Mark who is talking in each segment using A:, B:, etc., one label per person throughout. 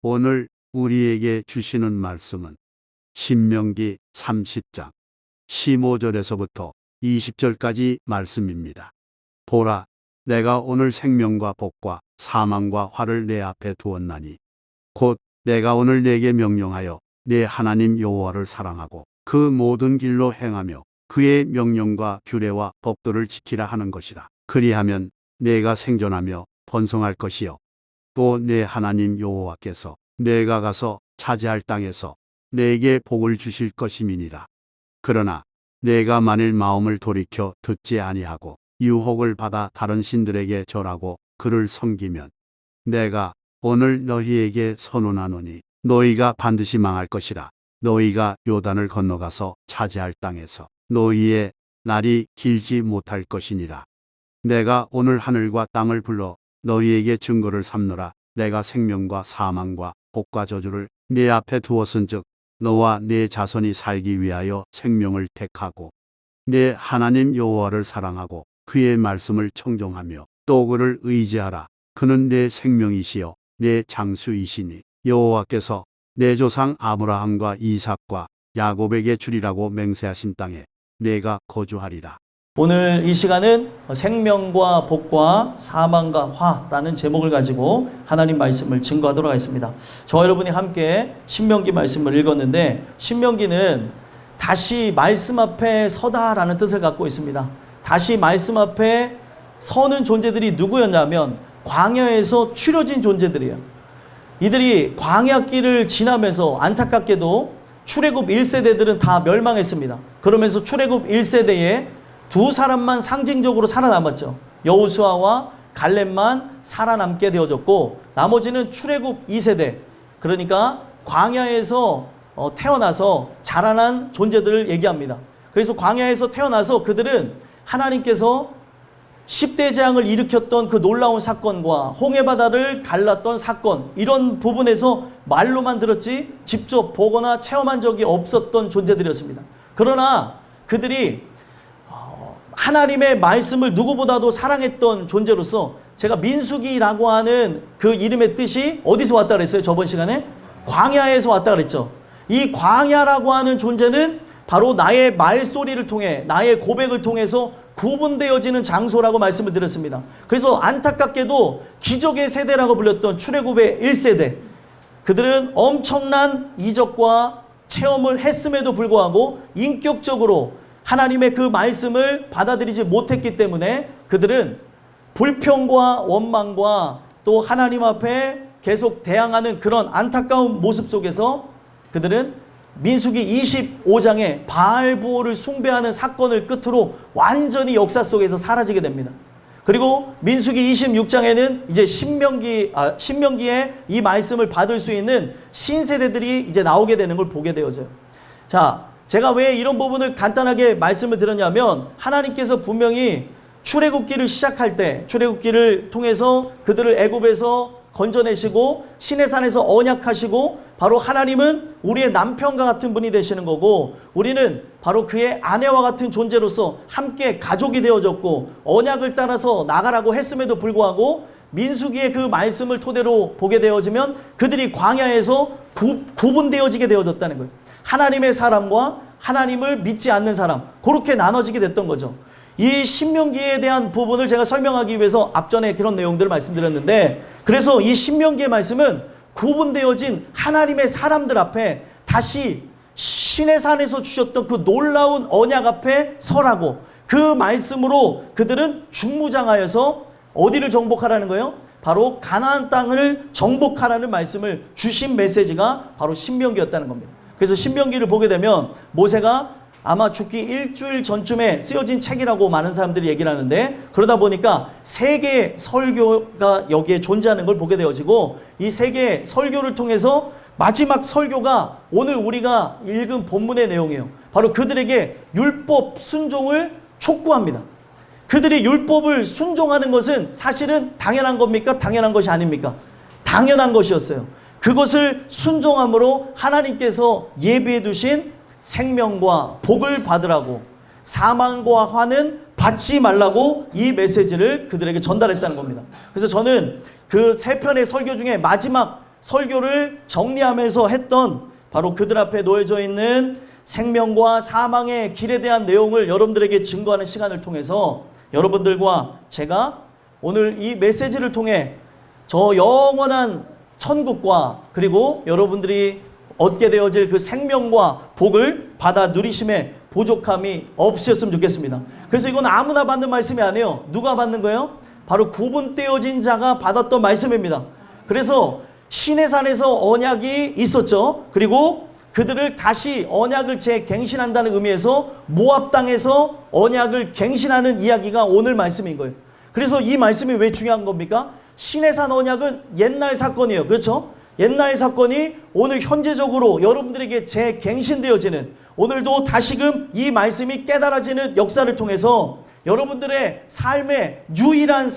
A: 오늘 우리에게 주시는 말씀은 신명기 30장 15절에서부터 20절까지 말씀입니다. 보라, 내가 오늘 생명과 복과 사망과 화를 내 앞에 두었나니 곧 내가 오늘 네게 명령하여 네 하나님 여호와를 사랑하고 그 모든 길로 행하며 그의 명령과 규례와 법도를 지키라 하는 것이라. 그리하면 네가 생존하며 번성할 것이요 또 네 하나님 여호와께서 내가 가서 차지할 땅에서 네게 복을 주실 것임이니라. 그러나 내가 만일 마음을 돌이켜 듣지 아니하고 유혹을 받아 다른 신들에게 절하고 그를 섬기면 내가 오늘 너희에게 선언하노니 너희가 반드시 망할 것이라. 너희가 요단을 건너가서 차지할 땅에서 너희의 날이 길지 못할 것이니라. 내가 오늘 하늘과 땅을 불러 너희에게 증거를 삼노라. 내가 생명과 사망과 복과 저주를 네 앞에 두었은즉 너와 네 자손이 살기 위하여 생명을 택하고 네 하나님 여호와를 사랑하고 그의 말씀을 청종하며 또 그를 의지하라. 그는 내 생명이시요 내 장수이시니 여호와께서 내 조상 아브라함과 이삭과 야곱에게 주리라고 맹세하신 땅에 내가 거주하리라.
B: 오늘 이 시간은 생명과 복과 사망과 화라는 제목을 가지고 하나님 말씀을 증거하도록 하겠습니다. 저와 여러분이 함께 신명기 말씀을 읽었는데, 신명기는 다시 말씀 앞에 서다라는 뜻을 갖고 있습니다. 다시 말씀 앞에 서는 존재들이 누구였냐면 광야에서 추려진 존재들이에요. 이들이 광야길을 지나면서 안타깝게도 출애굽 1세대들은 다 멸망했습니다. 그러면서 출애굽 1세대에 두 사람만 상징적으로 살아남았죠. 여호수아와 갈렙만 살아남게 되어졌고, 나머지는 출애굽 2세대, 그러니까 광야에서 태어나서 자라난 존재들을 얘기합니다. 그래서 광야에서 태어나서 그들은 하나님께서 10대 재앙을 일으켰던 그 놀라운 사건과 홍해바다를 갈랐던 사건, 이런 부분에서 말로만 들었지 직접 보거나 체험한 적이 없었던 존재들이었습니다. 그러나 그들이 하나님의 말씀을 누구보다도 사랑했던 존재로서, 제가 민수기라고 하는 그 이름의 뜻이 어디서 왔다 그랬어요? 저번 시간에 광야에서 왔다 그랬죠. 이 광야라고 하는 존재는 바로 나의 말소리를 통해, 나의 고백을 통해서 구분되어지는 장소라고 말씀을 드렸습니다. 그래서 안타깝게도 기적의 세대라고 불렸던 출애굽의 1세대, 그들은 엄청난 이적과 체험을 했음에도 불구하고 인격적으로 하나님의 그 말씀을 받아들이지 못했기 때문에 그들은 불평과 원망과 또 하나님 앞에 계속 대항하는 그런 안타까운 모습 속에서 그들은 민수기 25장에 바알부호를 숭배하는 사건을 끝으로 완전히 역사 속에서 사라지게 됩니다. 그리고 민수기 26장에는 이제 신명기에 이 말씀을 받을 수 있는 신세대들이 이제 나오게 되는 걸 보게 되어져요. 자, 제가 왜 이런 부분을 간단하게 말씀을 드렸냐면, 하나님께서 분명히 출애굽기를 시작할 때, 출애굽기를 통해서 그들을 애굽에서 건져내시고 시내산에서 언약하시고, 바로 하나님은 우리의 남편과 같은 분이 되시는 거고 우리는 바로 그의 아내와 같은 존재로서 함께 가족이 되어졌고 언약을 따라서 나가라고 했음에도 불구하고 민수기의 그 말씀을 토대로 보게 되어지면 그들이 광야에서 구분되어지게 되어졌다는 거예요. 하나님의 사람과 하나님을 믿지 않는 사람, 그렇게 나눠지게 됐던 거죠. 이 신명기에 대한 부분을 제가 설명하기 위해서 앞전에 그런 내용들을 말씀드렸는데, 그래서 이 신명기의 말씀은 구분되어진 하나님의 사람들 앞에 다시 신의 산에서 주셨던 그 놀라운 언약 앞에 서라고, 그 말씀으로 그들은 중무장하여서 어디를 정복하라는 거예요? 바로 가나안 땅을 정복하라는 말씀을 주신 메시지가 바로 신명기였다는 겁니다. 그래서 신명기를 보게 되면 모세가 아마 죽기 일주일 전쯤에 쓰여진 책이라고 많은 사람들이 얘기를 하는데, 그러다 보니까 세 개의 설교가 여기에 존재하는 걸 보게 되어지고, 이 세 개의 설교를 통해서 마지막 설교가 오늘 우리가 읽은 본문의 내용이에요. 바로 그들에게 율법 순종을 촉구합니다. 그들이 율법을 순종하는 것은 사실은 당연한 겁니까? 당연한 것이 아닙니까? 당연한 것이었어요. 그것을 순종함으로 하나님께서 예비해 두신 생명과 복을 받으라고, 사망과 화는 받지 말라고 이 메시지를 그들에게 전달했다는 겁니다. 그래서 저는 그 세 편의 설교 중에 마지막 설교를 정리하면서 했던 바로 그들 앞에 놓여져 있는 생명과 사망의 길에 대한 내용을 여러분들에게 증거하는 시간을 통해서 여러분들과 제가 오늘 이 메시지를 통해 저 영원한 천국과 그리고 여러분들이 얻게 되어질 그 생명과 복을 받아 누리심에 부족함이 없으셨으면 좋겠습니다. 그래서 이건 아무나 받는 말씀이 아니에요. 누가 받는 거예요? 바로 구분되어진 자가 받았던 말씀입니다. 그래서 시내산에서 언약이 있었죠. 그리고 그들을 다시 언약을 재갱신한다는 의미에서 모압 땅에서 언약을 갱신하는 이야기가 오늘 말씀인 거예요. 그래서 이 말씀이 왜 중요한 겁니까? 시내산 언약은 옛날 사건이에요. 그렇죠? 옛날 사건이 오늘 현재적으로 여러분들에게 재갱신되어지는, 오늘도 다시금 이 말씀이 깨달아지는 역사를 통해서 여러분들의 삶의 유일한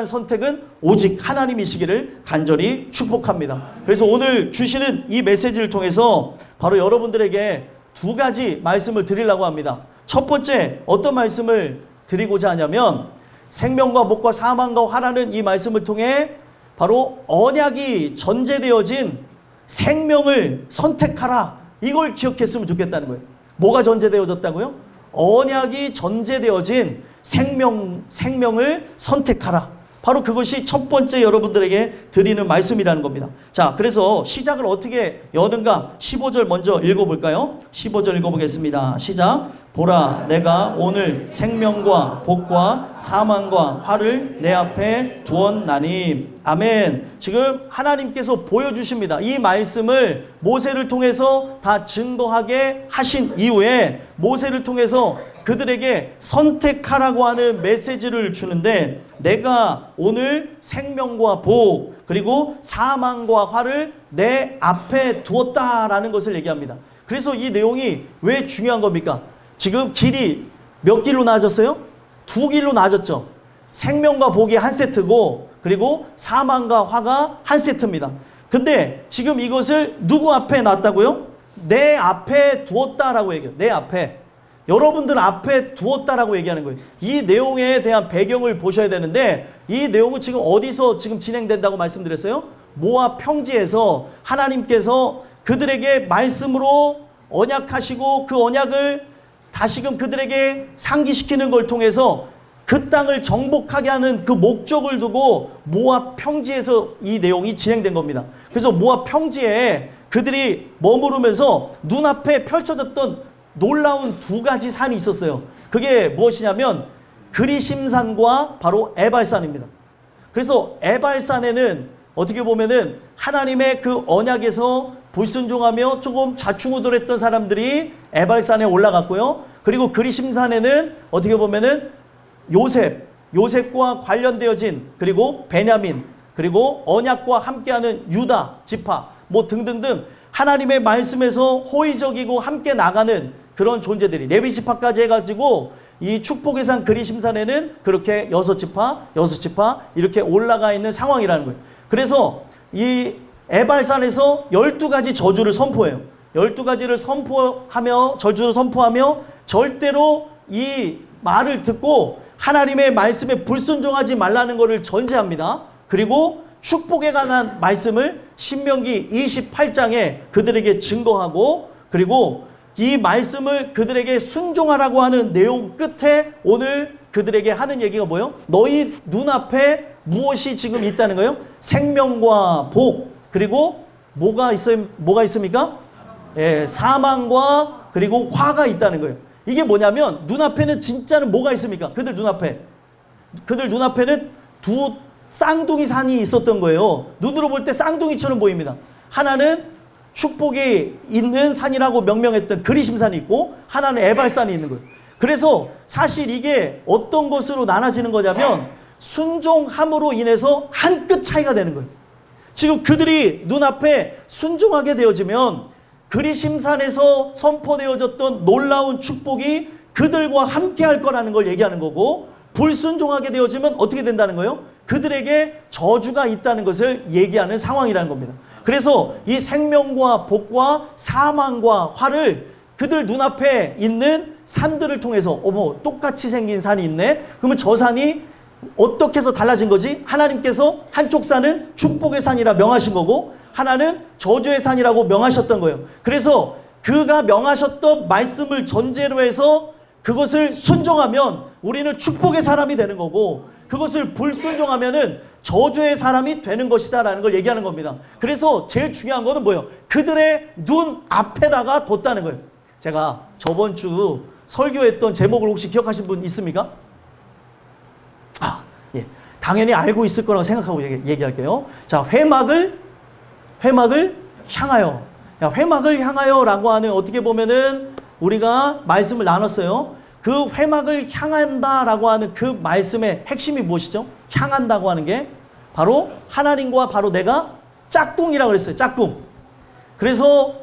B: 선택은 오직 하나님이시기를 간절히 축복합니다. 그래서 오늘 주시는 이 메시지를 통해서 바로 여러분들에게 두 가지 말씀을 드리려고 합니다. 첫 번째, 어떤 말씀을 드리고자 하냐면 생명과 복과 사망과 화라는 이 말씀을 통해 바로 언약이 전제되어진 생명을 선택하라, 이걸 기억했으면 좋겠다는 거예요. 뭐가 전제되어졌다고요? 언약이 전제되어진 생명을 선택하라. 바로 그것이 첫 번째 여러분들에게 드리는 말씀이라는 겁니다. 자, 그래서 시작을 어떻게 여는가? 15절 먼저 읽어볼까요? 15절 읽어보겠습니다. 시작. 보라, 내가 오늘 생명과 복과 사망과 화를 내 앞에 두었나니. 아멘. 지금 하나님께서 보여주십니다. 이 말씀을 모세를 통해서 다 증거하게 하신 이후에 모세를 통해서 그들에게 선택하라고 하는 메시지를 주는데, 내가 오늘 생명과 복 그리고 사망과 화를 내 앞에 두었다라는 것을 얘기합니다. 그래서 이 내용이 왜 중요한 겁니까? 지금 길이 몇 길로 나아졌어요? 두 길로 나아졌죠. 생명과 복이 한 세트고 그리고 사망과 화가 한 세트입니다. 근데 지금 이것을 누구 앞에 놨다고요? 내 앞에 두었다라고 얘기해요. 내 앞에. 여러분들 앞에 두었다라고 얘기하는 거예요. 이 내용에 대한 배경을 보셔야 되는데, 이 내용은 지금 어디서 지금 진행된다고 말씀드렸어요? 모압 평지에서 하나님께서 그들에게 말씀으로 언약하시고 그 언약을 다시금 그들에게 상기시키는 걸 통해서 그 땅을 정복하게 하는 그 목적을 두고 모압 평지에서 이 내용이 진행된 겁니다. 그래서 모압 평지에 그들이 머무르면서 눈앞에 펼쳐졌던 놀라운 두 가지 산이 있었어요. 그게 무엇이냐면 그리심산과 바로 에발산입니다. 그래서 에발산에는 어떻게 보면은 하나님의 그 언약에서 불순종하며 조금 좌충우돌했던 사람들이 에발산에 올라갔고요. 그리고 그리심산에는 어떻게 보면은 요셉과 관련되어진, 그리고 베냐민, 그리고 언약과 함께하는 유다 지파 뭐 등등등 하나님의 말씀에서 호의적이고 함께 나가는 그런 존재들이, 레위 지파까지 해가지고 이 축복의 산 그리심산에는 그렇게 여섯 지파 이렇게 올라가 있는 상황이라는 거예요. 그래서 이 에발산에서 12가지 저주를 선포해요. 12가지를 저주를 선포하며 절대로 이 말을 듣고 하나님의 말씀에 불순종하지 말라는 것을 전제합니다. 그리고 축복에 관한 말씀을 신명기 28장에 그들에게 증거하고, 그리고 이 말씀을 그들에게 순종하라고 하는 내용 끝에 오늘 그들에게 하는 얘기가 뭐예요? 너희 눈앞에 무엇이 지금 있다는 거예요? 생명과 복, 그리고 뭐가 있습니까? 예, 사망과 그리고 화가 있다는 거예요. 이게 뭐냐면 눈앞에는 진짜는 뭐가 있습니까? 그들 눈앞에는 두 쌍둥이 산이 있었던 거예요. 눈으로 볼 때 쌍둥이처럼 보입니다. 하나는 축복이 있는 산이라고 명명했던 그리심산이 있고, 하나는 에발산이 있는 거예요. 그래서 사실 이게 어떤 것으로 나눠지는 거냐면 순종함으로 인해서 한 끗 차이가 되는 거예요. 지금 그들이 눈앞에 순종하게 되어지면 그리심산에서 선포되어졌던 놀라운 축복이 그들과 함께 할 거라는 걸 얘기하는 거고, 불순종하게 되어지면 어떻게 된다는 거예요? 그들에게 저주가 있다는 것을 얘기하는 상황이라는 겁니다. 그래서 이 생명과 복과 사망과 화를 그들 눈앞에 있는 산들을 통해서, 어머, 똑같이 생긴 산이 있네? 그러면 저 산이 어떻게 해서 달라진 거지? 하나님께서 한쪽 산은 축복의 산이라 명하신 거고 하나는 저주의 산이라고 명하셨던 거예요. 그래서 그가 명하셨던 말씀을 전제로 해서 그것을 순종하면 우리는 축복의 사람이 되는 거고 그것을 불순종하면은 저주의 사람이 되는 것이다 라는 걸 얘기하는 겁니다. 그래서 제일 중요한 거는 뭐예요? 그들의 눈 앞에다가 뒀다는 거예요. 제가 저번 주 설교했던 제목을 혹시 기억하신 분 있습니까? 예. 당연히 알고 있을 거라고 생각하고 얘기할게요. 자, 회막을 향하여. 야, 회막을 향하여 라고 하는 어떻게 보면은 우리가 말씀을 나눴어요. 그 회막을 향한다 라고 하는 그 말씀의 핵심이 무엇이죠? 향한다고 하는 게 바로 하나님과 바로 내가 짝꿍이라고 그랬어요. 짝꿍. 그래서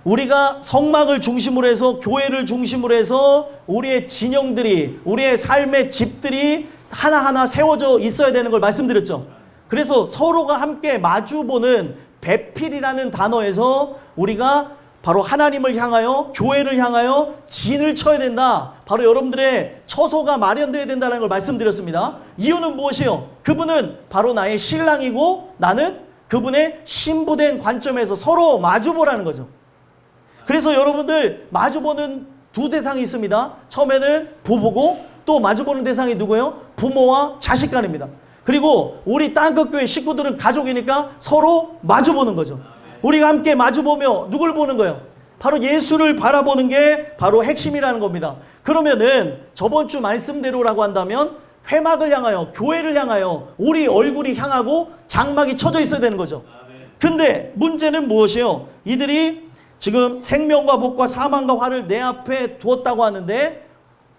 B: 우리가 성막을 중심으로 해서 교회를 중심으로 해서 우리의 진영들이 우리의 삶의 집들이 하나하나 세워져 있어야 되는 걸 말씀드렸죠. 그래서 서로가 함께 마주보는 배필이라는 단어에서 우리가 바로 하나님을 향하여 교회를 향하여 진을 쳐야 된다. 바로 여러분들의 처소가 마련되어야 된다는 걸 말씀드렸습니다. 이유는 무엇이에요? 그분은 바로 나의 신랑이고 나는 그분의 신부된 관점에서 서로 마주보라는 거죠. 그래서 여러분들 마주보는 두 대상이 있습니다. 처음에는 부부고 또 마주보는 대상이 누구예요? 부모와 자식 간입니다. 그리고 우리 땅끝교회 식구들은 가족이니까 서로 마주보는 거죠. 우리가 함께 마주보며 누굴 보는 거예요? 바로 예수를 바라보는 게 바로 핵심이라는 겁니다. 그러면은 저번 주 말씀대로라고 한다면 회막을 향하여 교회를 향하여 우리 얼굴이 향하고 장막이 쳐져 있어야 되는 거죠. 근데 문제는 무엇이에요? 이들이 지금 생명과 복과 사망과 화를 내 앞에 두었다고 하는데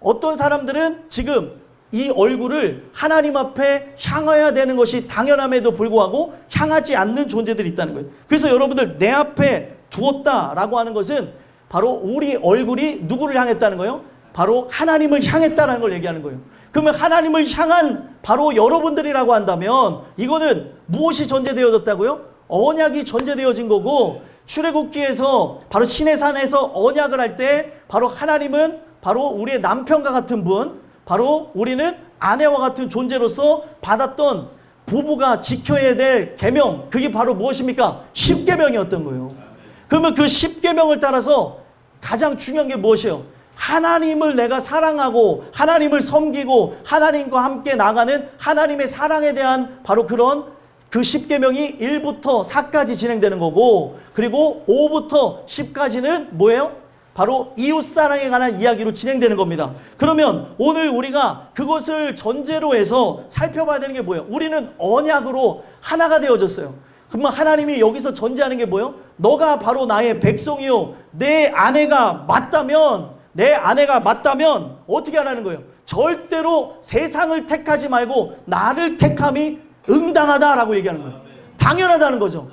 B: 어떤 사람들은 지금 이 얼굴을 하나님 앞에 향해야 되는 것이 당연함에도 불구하고 향하지 않는 존재들이 있다는 거예요. 그래서 여러분들 내 앞에 두었다라고 하는 것은 바로 우리 얼굴이 누구를 향했다는 거예요? 바로 하나님을 향했다라는 걸 얘기하는 거예요. 그러면 하나님을 향한 바로 여러분들이라고 한다면 이거는 무엇이 전제되어졌다고요? 언약이 전제되어진 거고 출애굽기에서 바로 시내산에서 언약을 할 때 바로 하나님은 바로 우리의 남편과 같은 분 바로 우리는 아내와 같은 존재로서 받았던 부부가 지켜야 될 계명 그게 바로 무엇입니까? 십계명이었던 거예요. 그러면 그 십계명을 따라서 가장 중요한 게 무엇이에요? 하나님을 내가 사랑하고 하나님을 섬기고 하나님과 함께 나가는 하나님의 사랑에 대한 바로 그런 그 십계명이 1부터 4까지 진행되는 거고 그리고 5부터 10까지는 뭐예요? 바로 이웃사랑에 관한 이야기로 진행되는 겁니다. 그러면 오늘 우리가 그것을 전제로 해서 살펴봐야 되는 게 뭐예요? 우리는 언약으로 하나가 되어졌어요. 그러면 하나님이 여기서 전제하는 게 뭐예요? 너가 바로 나의 백성이요. 내 아내가 맞다면 어떻게 하라는 거예요? 절대로 세상을 택하지 말고 나를 택함이 응당하다라고 얘기하는 거예요. 당연하다는 거죠.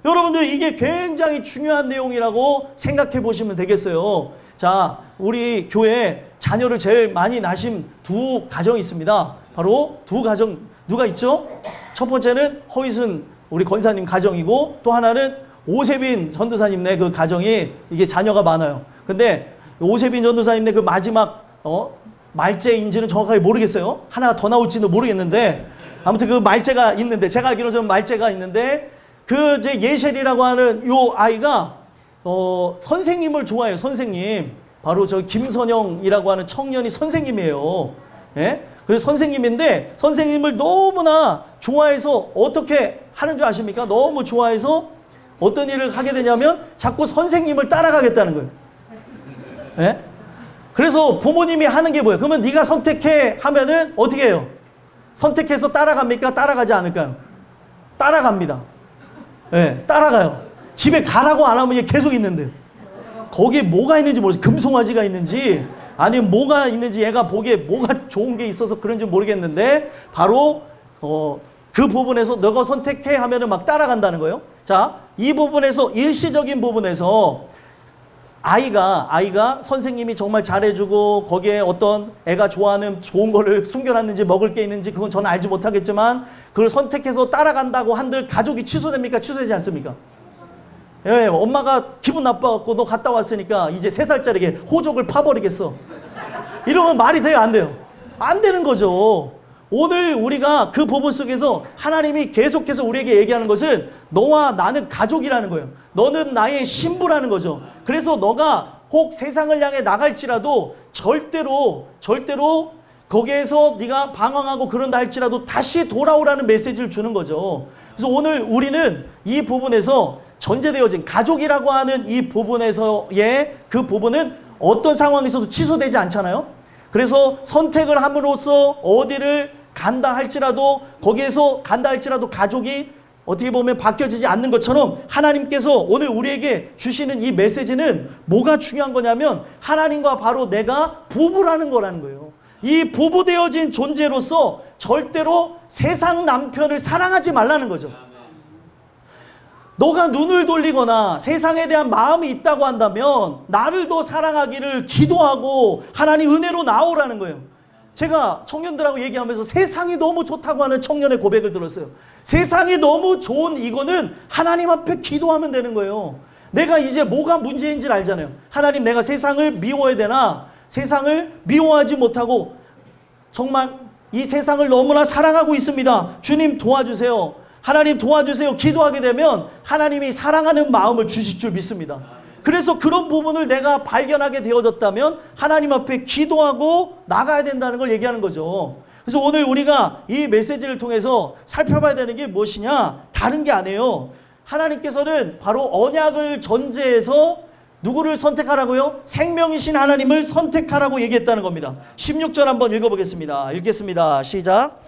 B: 여러분들 이게 굉장히 중요한 내용이라고 생각해 보시면 되겠어요. 자, 우리 교회에 자녀를 제일 많이 낳으신 두 가정이 있습니다. 바로 두 가정 누가 있죠? 첫 번째는 허이순 우리 권사님 가정이고 또 하나는 오세빈 전도사님네 그 가정이 이게 자녀가 많아요. 근데 오세빈 전도사님네 그 마지막 말째인지는 정확하게 모르겠어요. 하나가 더 나올지도 모르겠는데 아무튼 그 말째가 있는데 제가 알기로 좀 말째가 있는데 그 이제 예셸이라고 하는 요 아이가 선생님을 좋아해요. 선생님. 바로 저 김선영이라고 하는 청년이 선생님이에요. 예? 그래서 선생님인데 선생님을 너무나 좋아해서 어떻게 하는 줄 아십니까? 너무 좋아해서 어떤 일을 하게 되냐면 자꾸 선생님을 따라가겠다는 거예요. 예? 그래서 부모님이 하는 게 뭐예요? 그러면 네가 선택해 하면은 어떻게 해요? 선택해서 따라갑니까? 따라가지 않을까요? 따라갑니다. 예, 따라가요. 집에 가라고 안 하면 얘 계속 있는데 거기에 뭐가 있는지 모르겠어요. 금송아지가 있는지 아니면 뭐가 있는지 얘가 보기에 뭐가 좋은 게 있어서 그런지 모르겠는데 바로 그 부분에서 너가 선택해 하면은 막 따라간다는 거예요. 자, 이 부분에서 일시적인 부분에서 아이가 선생님이 정말 잘해주고 거기에 어떤 애가 좋아하는 좋은 거를 숨겨놨는지 먹을 게 있는지 그건 저는 알지 못하겠지만 그걸 선택해서 따라간다고 한들 가족이 취소됩니까? 취소되지 않습니까? 예, 엄마가 기분 나빠갖고 너 갔다 왔으니까 이제 3살짜리에게 호적을 파버리겠어. 이러면 말이 돼요? 안 돼요? 안 되는 거죠. 오늘 우리가 그 부분 속에서 하나님이 계속해서 우리에게 얘기하는 것은 너와 나는 가족이라는 거예요. 너는 나의 신부라는 거죠. 그래서 너가 혹 세상을 향해 나갈지라도 절대로 거기에서 네가 방황하고 그런다 할지라도 다시 돌아오라는 메시지를 주는 거죠. 그래서 오늘 우리는 이 부분에서 전제되어진 가족이라고 하는 이 부분에서의 그 부분은 어떤 상황에서도 취소되지 않잖아요. 그래서 선택을 함으로써 어디를 간다 할지라도 거기에서 간다 할지라도 가족이 어떻게 보면 바뀌어지지 않는 것처럼 하나님께서 오늘 우리에게 주시는 이 메시지는 뭐가 중요한 거냐면 하나님과 바로 내가 부부라는 거라는 거예요. 이 부부되어진 존재로서 절대로 세상 남편을 사랑하지 말라는 거죠. 너가 눈을 돌리거나 세상에 대한 마음이 있다고 한다면 나를 더 사랑하기를 기도하고 하나님 은혜로 나오라는 거예요. 제가 청년들하고 얘기하면서 세상이 너무 좋다고 하는 청년의 고백을 들었어요. 세상이 너무 좋은 이거는 하나님 앞에 기도하면 되는 거예요. 내가 이제 뭐가 문제인지를 알잖아요. 하나님, 내가 세상을 미워해야 되나? 세상을 미워하지 못하고 정말 이 세상을 너무나 사랑하고 있습니다. 주님 도와주세요. 하나님 도와주세요. 기도하게 되면 하나님이 사랑하는 마음을 주실 줄 믿습니다. 그래서 그런 부분을 내가 발견하게 되어졌다면 하나님 앞에 기도하고 나가야 된다는 걸 얘기하는 거죠. 그래서 오늘 우리가 이 메시지를 통해서 살펴봐야 되는 게 무엇이냐? 다른 게 아니에요. 하나님께서는 바로 언약을 전제해서 누구를 선택하라고요? 생명이신 하나님을 선택하라고 얘기했다는 겁니다. 16절 한번 읽어보겠습니다. 읽겠습니다. 시작.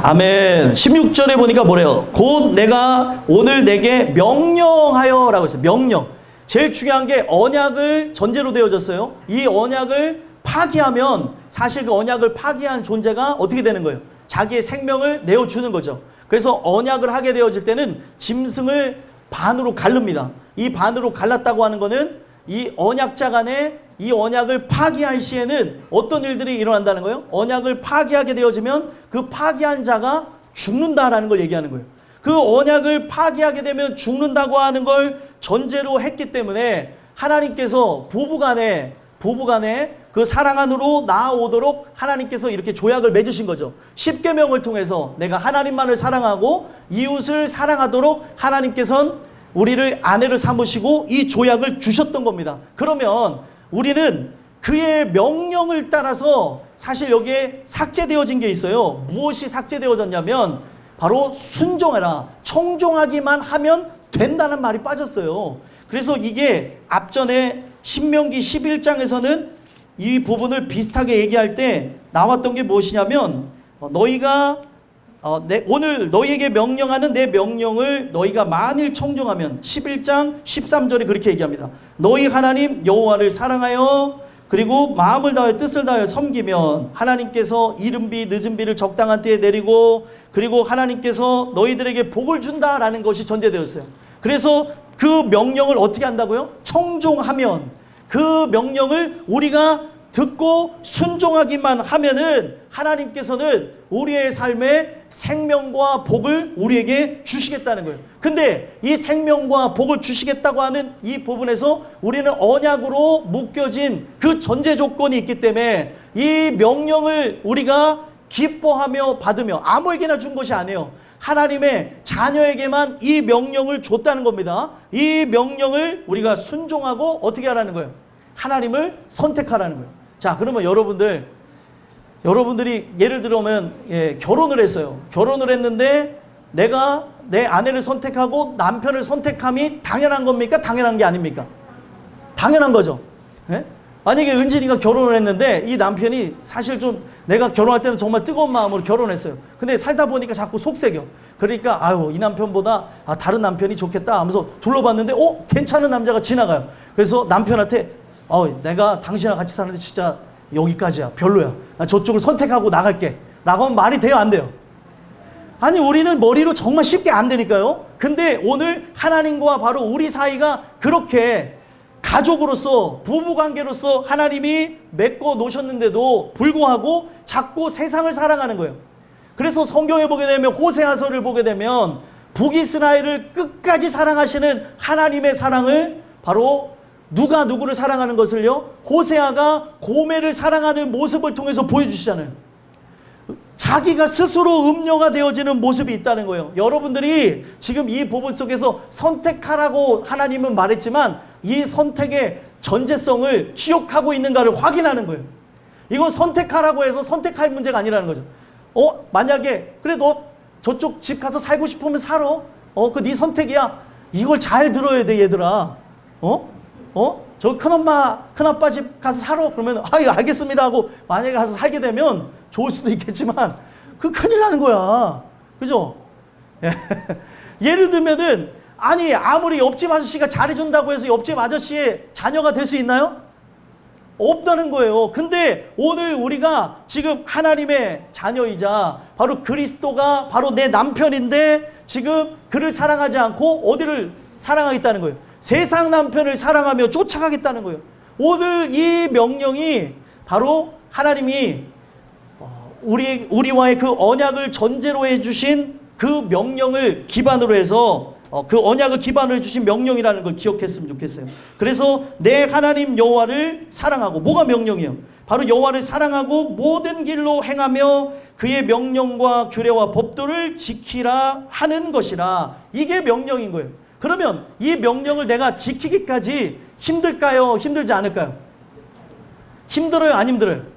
B: 아멘. 16절에 보니까 뭐래요? 곧 내가 오늘 내게 명령하여 라고 했어요. 명령. 제일 중요한 게 언약을 전제로 되어졌어요. 이 언약을 파기하면 사실 그 언약을 파기한 존재가 어떻게 되는 거예요? 자기의 생명을 내어주는 거죠. 그래서 언약을 하게 되어질 때는 짐승을 반으로 갈릅니다. 이 반으로 갈랐다고 하는 거는 이 언약자 간에 이 언약을 파기할 시에는 어떤 일들이 일어난다는 거예요? 언약을 파기하게 되어지면 그 파기한 자가 죽는다라는 걸 얘기하는 거예요. 그 언약을 파기하게 되면 죽는다고 하는 걸 전제로 했기 때문에 하나님께서 부부간에 그 사랑 안으로 나아오도록 하나님께서 이렇게 조약을 맺으신 거죠. 십계명을 통해서 내가 하나님만을 사랑하고 이웃을 사랑하도록 하나님께서는 우리를 아내를 삼으시고 이 조약을 주셨던 겁니다. 그러면 우리는 그의 명령을 따라서 사실 여기에 삭제되어진 게 있어요. 무엇이 삭제되어졌냐면 바로 순종해라. 청종하기만 하면 된다는 말이 빠졌어요. 그래서 이게 앞전에 신명기 11장에서는 이 부분을 비슷하게 얘기할 때 나왔던 게 무엇이냐면 너희가 오늘 너희에게 명령하는 내 명령을 너희가 만일 청종하면 11장 13절에 그렇게 얘기합니다. 너희 하나님 여호와를 사랑하여 그리고 마음을 다하여 뜻을 다하여 섬기면 하나님께서 이른 비 늦은 비를 적당한 때에 내리고 그리고 하나님께서 너희들에게 복을 준다라는 것이 전제되었어요. 그래서 그 명령을 어떻게 한다고요? 청종하면 그 명령을 우리가 듣고 순종하기만 하면은 하나님께서는 우리의 삶에 생명과 복을 우리에게 주시겠다는 거예요. 근데 이 생명과 복을 주시겠다고 하는 이 부분에서 우리는 언약으로 묶여진 그 전제 조건이 있기 때문에 이 명령을 우리가 기뻐하며 받으며 아무에게나 준 것이 아니에요. 하나님의 자녀에게만 이 명령을 줬다는 겁니다. 이 명령을 우리가 순종하고 어떻게 하라는 거예요? 하나님을 선택하라는 거예요. 자, 그러면 여러분들이 예를 들면 결혼을 했어요. 결혼을 했는데 내가 내 아내를 선택하고 남편을 선택함이 당연한 겁니까? 당연한 게 아닙니까? 당연한 거죠. 예? 만약에 은진이가 결혼을 했는데 이 남편이 사실 좀 내가 결혼할 때는 정말 뜨거운 마음으로 결혼했어요. 근데 살다 보니까 자꾸 속색여. 그러니까 아유 이 남편보다 다른 남편이 좋겠다 하면서 둘러봤는데 괜찮은 남자가 지나가요. 그래서 남편한테 내가 당신이랑 같이 사는데 진짜 여기까지야. 별로야. 나 저쪽을 선택하고 나갈게. 라고 하면 말이 돼요? 안 돼요? 아니 우리는 머리로 정말 쉽게 안 되니까요. 근데 오늘 하나님과 바로 우리 사이가 그렇게 가족으로서 부부관계로서 하나님이 맺고 놓으셨는데도 불구하고 자꾸 세상을 사랑하는 거예요. 그래서 성경에 보게 되면 호세아서를 보게 되면 북이스라엘을 끝까지 사랑하시는 하나님의 사랑을 바로 누가 누구를 사랑하는 것을요? 호세아가 고멜을 사랑하는 모습을 통해서 보여주시잖아요. 자기가 스스로 음료가 되어지는 모습이 있다는 거예요. 여러분들이 지금 이 부분 속에서 선택하라고 하나님은 말했지만 이 선택의 전제성을 기억하고 있는가를 확인하는 거예요. 이건 선택하라고 해서 선택할 문제가 아니라는 거죠. 만약에 그래 너 저쪽 집 가서 살고 싶으면 살아. 그 네 선택이야. 이걸 잘 들어야 돼 얘들아. 저 큰엄마 큰아빠 집 가서 살아. 그러면 예, 알겠습니다 하고 만약에 가서 살게 되면 좋을 수도 있겠지만 그 큰일 나는 거야. 그죠? 예를 들면은 아니 아무리 옆집 아저씨가 잘해준다고 해서 옆집 아저씨의 자녀가 될 수 있나요? 없다는 거예요. 근데 오늘 우리가 지금 하나님의 자녀이자 바로 그리스도가 바로 내 남편인데 지금 그를 사랑하지 않고 어디를 사랑하겠다는 거예요? 세상 남편을 사랑하며 쫓아가겠다는 거예요. 오늘 이 명령이 바로 하나님이 우리와의 그 언약을 전제로 해주신 그 명령을 기반으로 해서 그 언약을 기반으로 해주신 명령이라는 걸 기억했으면 좋겠어요. 그래서 내 하나님 여호와를 사랑하고, 뭐가 명령이에요? 바로 여호와를 사랑하고 모든 길로 행하며 그의 명령과 규례와 법도를 지키라 하는 것이라. 이게 명령인 거예요. 그러면 이 명령을 내가 지키기까지 힘들까요? 힘들지 않을까요? 힘들어요? 안 힘들어요?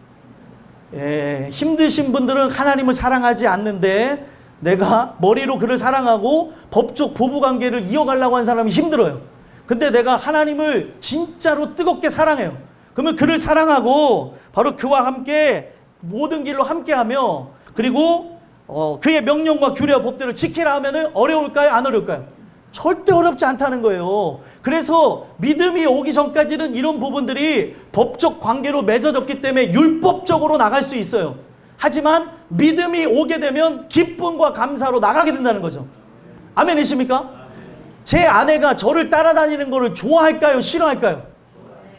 B: 힘드신 분들은 하나님을 사랑하지 않는데 내가 머리로 그를 사랑하고 법적 부부관계를 이어가려고 하는 사람이 힘들어요. 근데 내가 하나님을 진짜로 뜨겁게 사랑해요. 그러면 그를 사랑하고 바로 그와 함께 모든 길로 함께하며 그리고 그의 명령과 규례와 법대로 지키라 하면은 어려울까요? 안 어려울까요? 절대 어렵지 않다는 거예요. 그래서 믿음이 오기 전까지는 이런 부분들이 법적 관계로 맺어졌기 때문에 율법적으로 나갈 수 있어요. 하지만 믿음이 오게 되면 기쁨과 감사로 나가게 된다는 거죠. 아멘이십니까? 제 아내가 저를 따라다니는 거를 좋아할까요? 싫어할까요?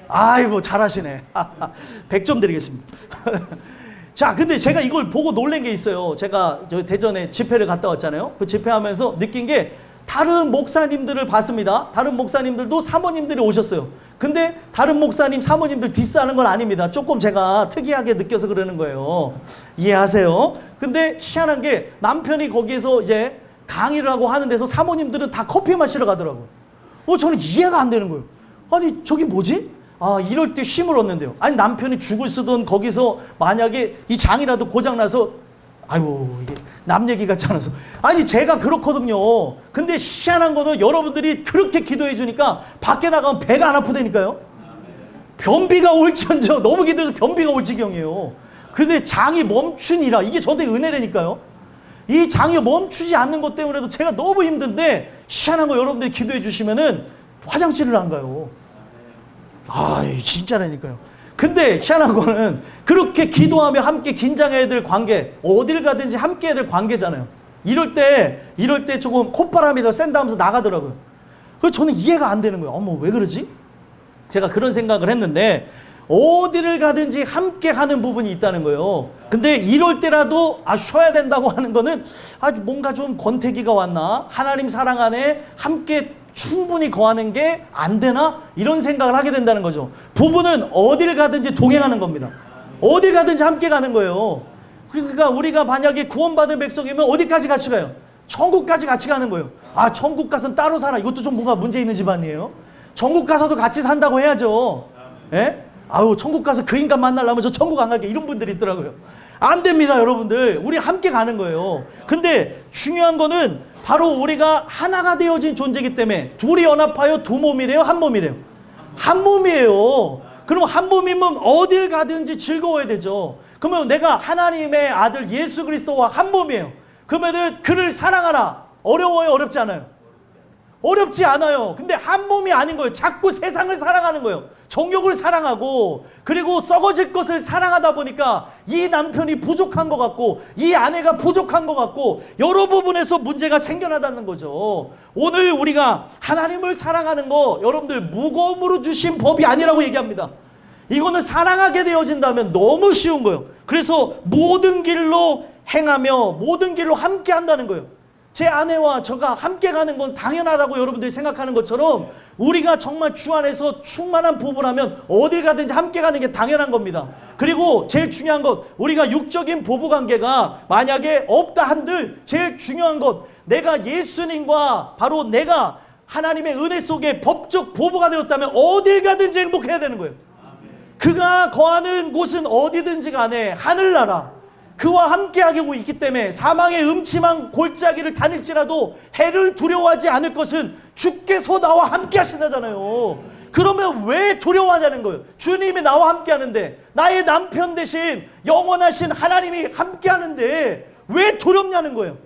B: 아이고 잘하시네. 100점 드리겠습니다. 자, 근데 제가 이걸 보고 놀란 게 있어요. 제가 저 대전에 집회를 갔다 왔잖아요. 그 집회하면서 느낀 게 다른 목사님들을 봤습니다. 다른 목사님들도 사모님들이 오셨어요. 근데 다른 목사님, 사모님들 디스하는 건 아닙니다. 조금 제가 특이하게 느껴서 그러는 거예요. 이해하세요? 근데 희한한 게 남편이 거기에서 이제 강의를 하고 하는 데서 사모님들은 다 커피 마시러 가더라고요. 저는 이해가 안 되는 거예요. 아니, 저기 뭐지? 이럴 때 쉼을 얻는데요. 아니, 남편이 죽을 쓰던 거기서 만약에 이 장이라도 고장나서 아이고 이게 남 얘기 같지 않아서 아니 제가 그렇거든요. 근데 희한한 거는 여러분들이 그렇게 기도해 주니까 밖에 나가면 배가 안 아프다니까요. 변비가 올지언정 너무 기도해서 변비가 올 지경이에요. 근데 장이 멈추니라. 이게 저한테 은혜라니까요. 이 장이 멈추지 않는 것 때문에도 제가 너무 힘든데 희한한 거 여러분들이 기도해 주시면은 화장실을 안 가요. 진짜라니까요. 근데 희한한 거는 그렇게 기도하며 함께 긴장해야 될 관계, 어딜 가든지 함께 해야 될 관계잖아요. 이럴 때 조금 콧바람이 더 센다 하면서 나가더라고요. 그래서 저는 이해가 안 되는 거예요. 어머, 왜 그러지? 제가 그런 생각을 했는데 어디를 가든지 함께 하는 부분이 있다는 거예요. 근데 이럴 때라도 쉬어야 된다고 하는 거는 뭔가 좀 권태기가 왔나? 하나님 사랑 안에 함께 충분히 거하는 게 안 되나? 이런 생각을 하게 된다는 거죠. 부부는 어딜 가든지 동행하는 겁니다. 어딜 가든지 함께 가는 거예요. 그러니까 우리가 만약에 구원받은 백성이면 어디까지 같이 가요? 천국까지 같이 가는 거예요. 천국 가서는 따로 살아. 이것도 좀 뭔가 문제 있는 집안이에요. 천국 가서도 같이 산다고 해야죠. 예? 천국 가서 그 인간 만나려면 저 천국 안 갈게. 이런 분들이 있더라고요. 안 됩니다, 여러분들. 우리 함께 가는 거예요. 근데 중요한 거는 바로 우리가 하나가 되어진 존재이기 때문에 둘이 연합하여 두 몸이래요? 한 몸이래요? 한 몸이에요. 그럼 한 몸이면 어딜 가든지 즐거워야 되죠. 그러면 내가 하나님의 아들 예수 그리스도와 한 몸이에요. 그러면은 그를 사랑하라. 어려워요? 어렵지 않아요? 어렵지 않아요. 근데 한 몸이 아닌 거예요. 자꾸 세상을 사랑하는 거예요. 정욕을 사랑하고, 그리고 썩어질 것을 사랑하다 보니까 이 남편이 부족한 것 같고, 이 아내가 부족한 것 같고, 여러 부분에서 문제가 생겨나다는 거죠. 오늘 우리가 하나님을 사랑하는 거 여러분들 무거움으로 주신 법이 아니라고 얘기합니다. 이거는 사랑하게 되어진다면 너무 쉬운 거예요. 그래서 모든 길로 행하며 모든 길로 함께 한다는 거예요. 제 아내와 저가 함께 가는 건 당연하다고 여러분들이 생각하는 것처럼 우리가 정말 주 안에서 충만한 부부라면 어딜 가든지 함께 가는 게 당연한 겁니다. 그리고 제일 중요한 것, 우리가 육적인 부부관계가 만약에 없다 한들 제일 중요한 것, 내가 예수님과 바로 내가 하나님의 은혜 속에 법적 부부가 되었다면 어딜 가든지 행복해야 되는 거예요. 그가 거하는 곳은 어디든지 간에 하늘나라, 그와 함께하고 있기 때문에 사망의 음침한 골짜기를 다닐지라도 해를 두려워하지 않을 것은 주께서 나와 함께 하신다잖아요. 그러면 왜 두려워하냐는 거예요. 주님이 나와 함께 하는데, 나의 남편 대신 영원하신 하나님이 함께 하는데 왜 두렵냐는 거예요.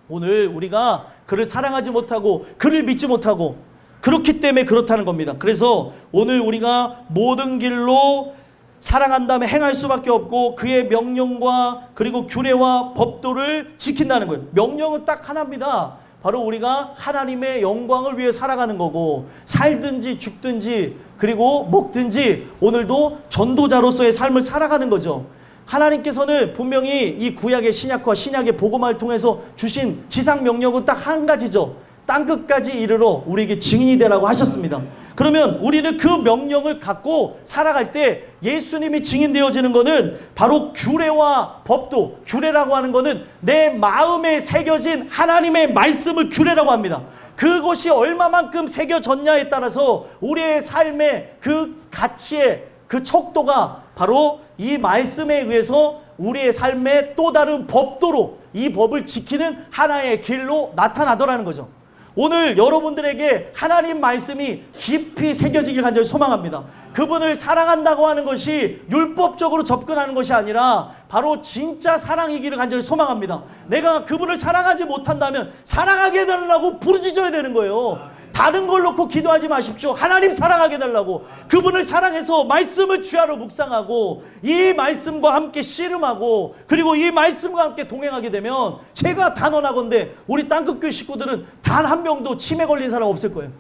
B: 오늘 우리가 그를 사랑하지 못하고 그를 믿지 못하고 그렇기 때문에 그렇다는 겁니다. 그래서 오늘 우리가 모든 길로 사랑한 다음에 행할 수밖에 없고, 그의 명령과 그리고 규례와 법도를 지킨다는 거예요. 명령은 딱 하나입니다. 바로 우리가 하나님의 영광을 위해 살아가는 거고, 살든지 죽든지 그리고 먹든지 오늘도 전도자로서의 삶을 살아가는 거죠. 하나님께서는 분명히 이 구약의 신약과 신약의 복음화를 통해서 주신 지상 명령은 딱 한 가지죠. 땅끝까지 이르러 우리에게 증인이 되라고 하셨습니다. 그러면 우리는 그 명령을 갖고 살아갈 때 예수님이 증인되어지는 것은 바로 규례와 법도, 규례라고 하는 것은 내 마음에 새겨진 하나님의 말씀을 규례라고 합니다. 그것이 얼마만큼 새겨졌냐에 따라서 우리의 삶의 그 가치의 그 척도가 바로 이 말씀에 의해서 우리의 삶의 또 다른 법도로 이 법을 지키는 하나의 길로 나타나더라는 거죠. 오늘 여러분들에게 하나님 말씀이 깊이 새겨지길 간절히 소망합니다. 그분을 사랑한다고 하는 것이 율법적으로 접근하는 것이 아니라 바로 진짜 사랑이기를 간절히 소망합니다. 내가 그분을 사랑하지 못한다면 사랑하게 해달라고 부르짖어야 되는 거예요. 다른 걸 놓고 기도하지 마십시오. 하나님 사랑하게 해달라고, 그분을 사랑해서 말씀을 주야로 묵상하고 이 말씀과 함께 씨름하고 그리고 이 말씀과 함께 동행하게 되면 제가 단언하건대 우리 땅끝교회 식구들은 단 한 명도 치매 걸린 사람 없을 거예요.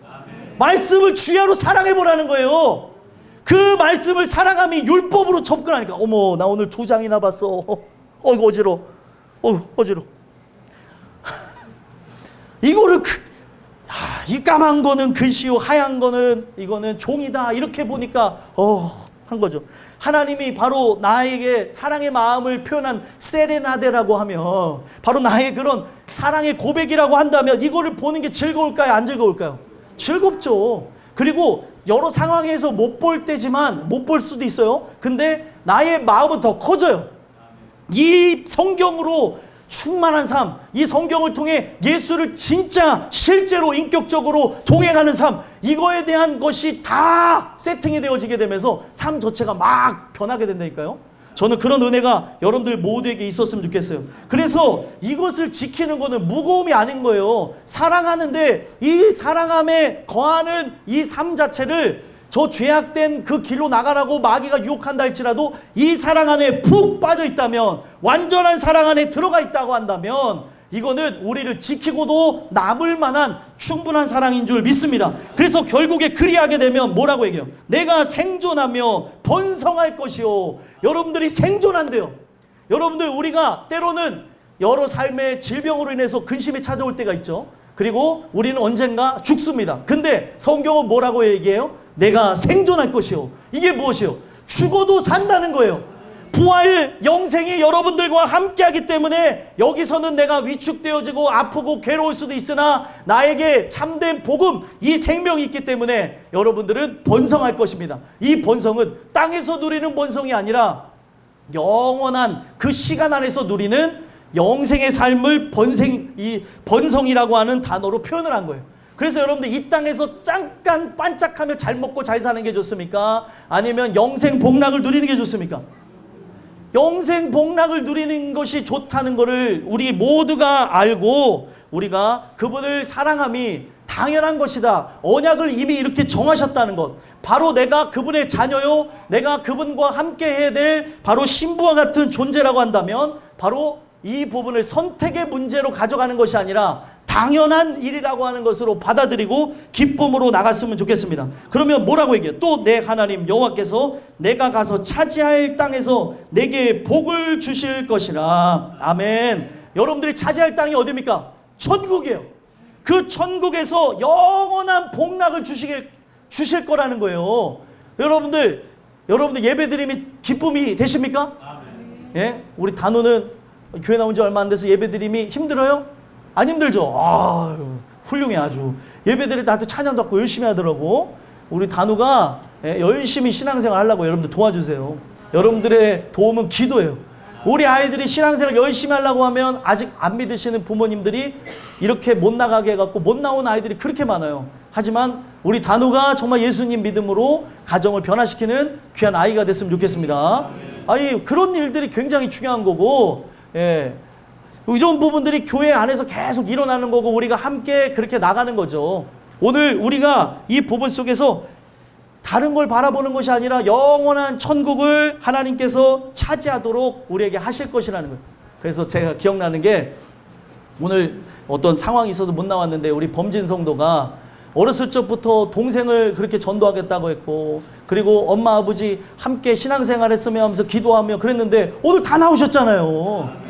B: 말씀을 주야로 사랑해보라는 거예요. 그 말씀을 사랑함이 율법으로 접근하니까, 어머 나 오늘 2장이나 봤어. 이거 어지러워. 어지러워. 이거를 이 까만 거는 글씨요, 하얀 거는 이거는 종이다, 이렇게 보니까 한 거죠. 하나님이 바로 나에게 사랑의 마음을 표현한 세레나데라고 하면, 바로 나의 그런 사랑의 고백이라고 한다면 이거를 보는 게 즐거울까요, 안 즐거울까요? 즐겁죠. 그리고 여러 상황에서 못 볼 때지만 못 볼 수도 있어요. 근데 나의 마음은 더 커져요. 이 성경으로 충만한 삶, 이 성경을 통해 예수를 진짜 실제로 인격적으로 동행하는 삶, 이거에 대한 것이 다 세팅이 되어지게 되면서 삶 자체가 막 변하게 된다니까요. 저는 그런 은혜가 여러분들 모두에게 있었으면 좋겠어요. 그래서 이것을 지키는 것은 무거움이 아닌 거예요. 사랑하는데 이 사랑함에 거하는 이 삶 자체를, 저 죄악된 그 길로 나가라고 마귀가 유혹한다 할지라도 이 사랑 안에 푹 빠져 있다면, 완전한 사랑 안에 들어가 있다고 한다면 이거는 우리를 지키고도 남을 만한 충분한 사랑인 줄 믿습니다. 그래서 결국에 그리하게 되면 뭐라고 얘기해요? 내가 생존하며 번성할 것이요. 여러분들이 생존한대요. 여러분들, 우리가 때로는 여러 삶의 질병으로 인해서 근심이 찾아올 때가 있죠. 그리고 우리는 언젠가 죽습니다. 근데 성경은 뭐라고 얘기해요? 내가 생존할 것이요. 이게 무엇이요? 죽어도 산다는 거예요. 부활 영생이 여러분들과 함께하기 때문에 여기서는 내가 위축되어지고 아프고 괴로울 수도 있으나 나에게 참된 복음, 이 생명이 있기 때문에 여러분들은 번성할 것입니다. 이 번성은 땅에서 누리는 번성이 아니라 영원한 그 시간 안에서 누리는 영생의 삶을 번성이라고 하는 단어로 표현을 한 거예요. 그래서 여러분들 이 땅에서 잠깐 반짝하며 잘 먹고 잘 사는 게 좋습니까? 아니면 영생 복락을 누리는 게 좋습니까? 영생 복락을 누리는 것이 좋다는 것을 우리 모두가 알고 우리가 그분을 사랑함이 당연한 것이다. 언약을 이미 이렇게 정하셨다는 것. 바로 내가 그분의 자녀요, 내가 그분과 함께 해야 될 바로 신부와 같은 존재라고 한다면 바로 이 부분을 선택의 문제로 가져가는 것이 아니라 당연한 일이라고 하는 것으로 받아들이고 기쁨으로 나갔으면 좋겠습니다. 그러면 뭐라고 얘기해요? 또 내 하나님 여호와께서 내가 가서 차지할 땅에서 내게 복을 주실 것이라. 아멘. 여러분들이 차지할 땅이 어디입니까? 천국이에요. 그 천국에서 영원한 복락을 주실 거라는 거예요. 여러분들 예배드림이 기쁨이 되십니까? 예? 우리 단호는 교회 나온 지 얼마 안 돼서 예배드림이 힘들어요? 안 힘들죠? 아유, 훌륭해 아주. 예배드릴 때 나한테 찬양도 하고 열심히 하더라고. 우리 단호가 열심히 신앙생활 하려고 여러분들 도와주세요. 여러분들의 도움은 기도예요. 우리 아이들이 신앙생활 열심히 하려고 하면 아직 안 믿으시는 부모님들이 이렇게 못 나가게 해갖고 못 나온 아이들이 그렇게 많아요. 하지만 우리 단호가 정말 예수님 믿음으로 가정을 변화시키는 귀한 아이가 됐으면 좋겠습니다. 아니, 그런 일들이 굉장히 중요한 거고, 예. 이런 부분들이 교회 안에서 계속 일어나는 거고 우리가 함께 그렇게 나가는 거죠. 오늘 우리가 이 부분 속에서 다른 걸 바라보는 것이 아니라 영원한 천국을 하나님께서 차지하도록 우리에게 하실 것이라는 거예요. 그래서 제가 기억나는 게 오늘 어떤 상황이 있어서 못 나왔는데 우리 범진 성도가 어렸을 적부터 동생을 그렇게 전도하겠다고 했고 그리고 엄마 아버지 함께 신앙생활 했으면 하면서 기도하며 그랬는데 오늘 다 나오셨잖아요.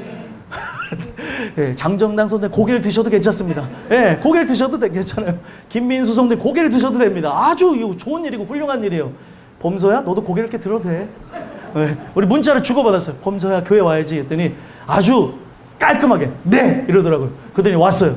B: 예, 장정당 선생 고개를 드셔도 괜찮습니다. 예, 고개를 드셔도 괜찮아요. 김민수 성대 고개를 드셔도 됩니다. 아주 좋은 일이고 훌륭한 일이에요. 범서야 너도 고개를 이렇게 들어도 돼. 예, 우리 문자를 주고받았어요. 범서야 교회 와야지 했더니 아주 깔끔하게 네 이러더라고요. 그러더니 왔어요.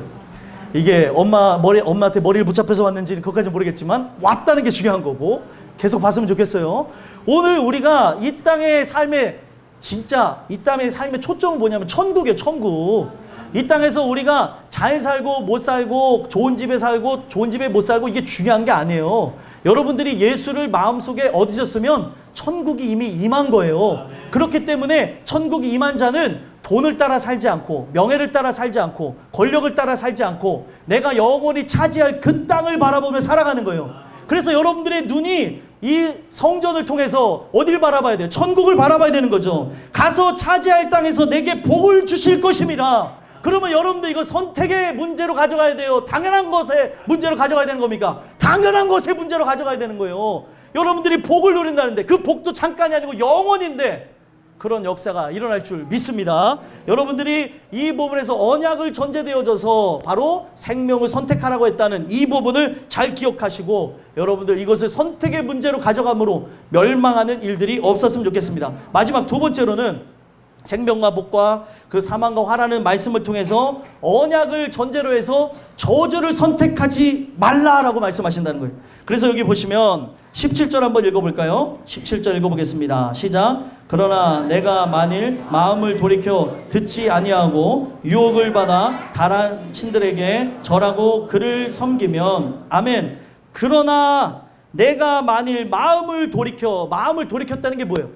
B: 이게 엄마한테 머리를 붙잡혀서 왔는지는 그것까지 모르겠지만 왔다는 게 중요한 거고 계속 봤으면 좋겠어요. 오늘 우리가 이 땅의 삶에 진짜 이 땅의 삶의 초점은 뭐냐면 천국이에요. 천국. 이 땅에서 우리가 잘 살고 못 살고 좋은 집에 살고 좋은 집에 못 살고 이게 중요한 게 아니에요. 여러분들이 예수를 마음속에 얻으셨으면 천국이 이미 임한 거예요. 그렇기 때문에 천국이 임한 자는 돈을 따라 살지 않고 명예를 따라 살지 않고 권력을 따라 살지 않고 내가 영원히 차지할 그 땅을 바라보며 살아가는 거예요. 그래서 여러분들의 눈이 이 성전을 통해서 어디를 바라봐야 돼요? 천국을 바라봐야 되는 거죠. 가서 차지할 땅에서 내게 복을 주실 것임이라. 그러면 여러분들 이거 선택의 문제로 가져가야 돼요. 당연한 것의 문제로 가져가야 되는 겁니까? 당연한 것의 문제로 가져가야 되는 거예요. 여러분들이 복을 누린다는데 그 복도 잠깐이 아니고 영원인데 그런 역사가 일어날 줄 믿습니다. 여러분들이 이 부분에서 언약을 전제되어져서 바로 생명을 선택하라고 했다는 이 부분을 잘 기억하시고 여러분들 이것을 선택의 문제로 가져감으로 멸망하는 일들이 없었으면 좋겠습니다. 마지막 두 번째로는 생명과 복과 그 사망과 화라는 말씀을 통해서 언약을 전제로 해서 저주를 선택하지 말라라고 말씀하신다는 거예요. 그래서 여기 보시면 17절 한번 읽어볼까요? 17절 읽어보겠습니다. 시작. 그러나 내가 만일 마음을 돌이켜 듣지 아니하고 유혹을 받아 다른 신들에게 절하고 그를 섬기면 아멘. 그러나 내가 만일 마음을 돌이켰다는 게 뭐예요?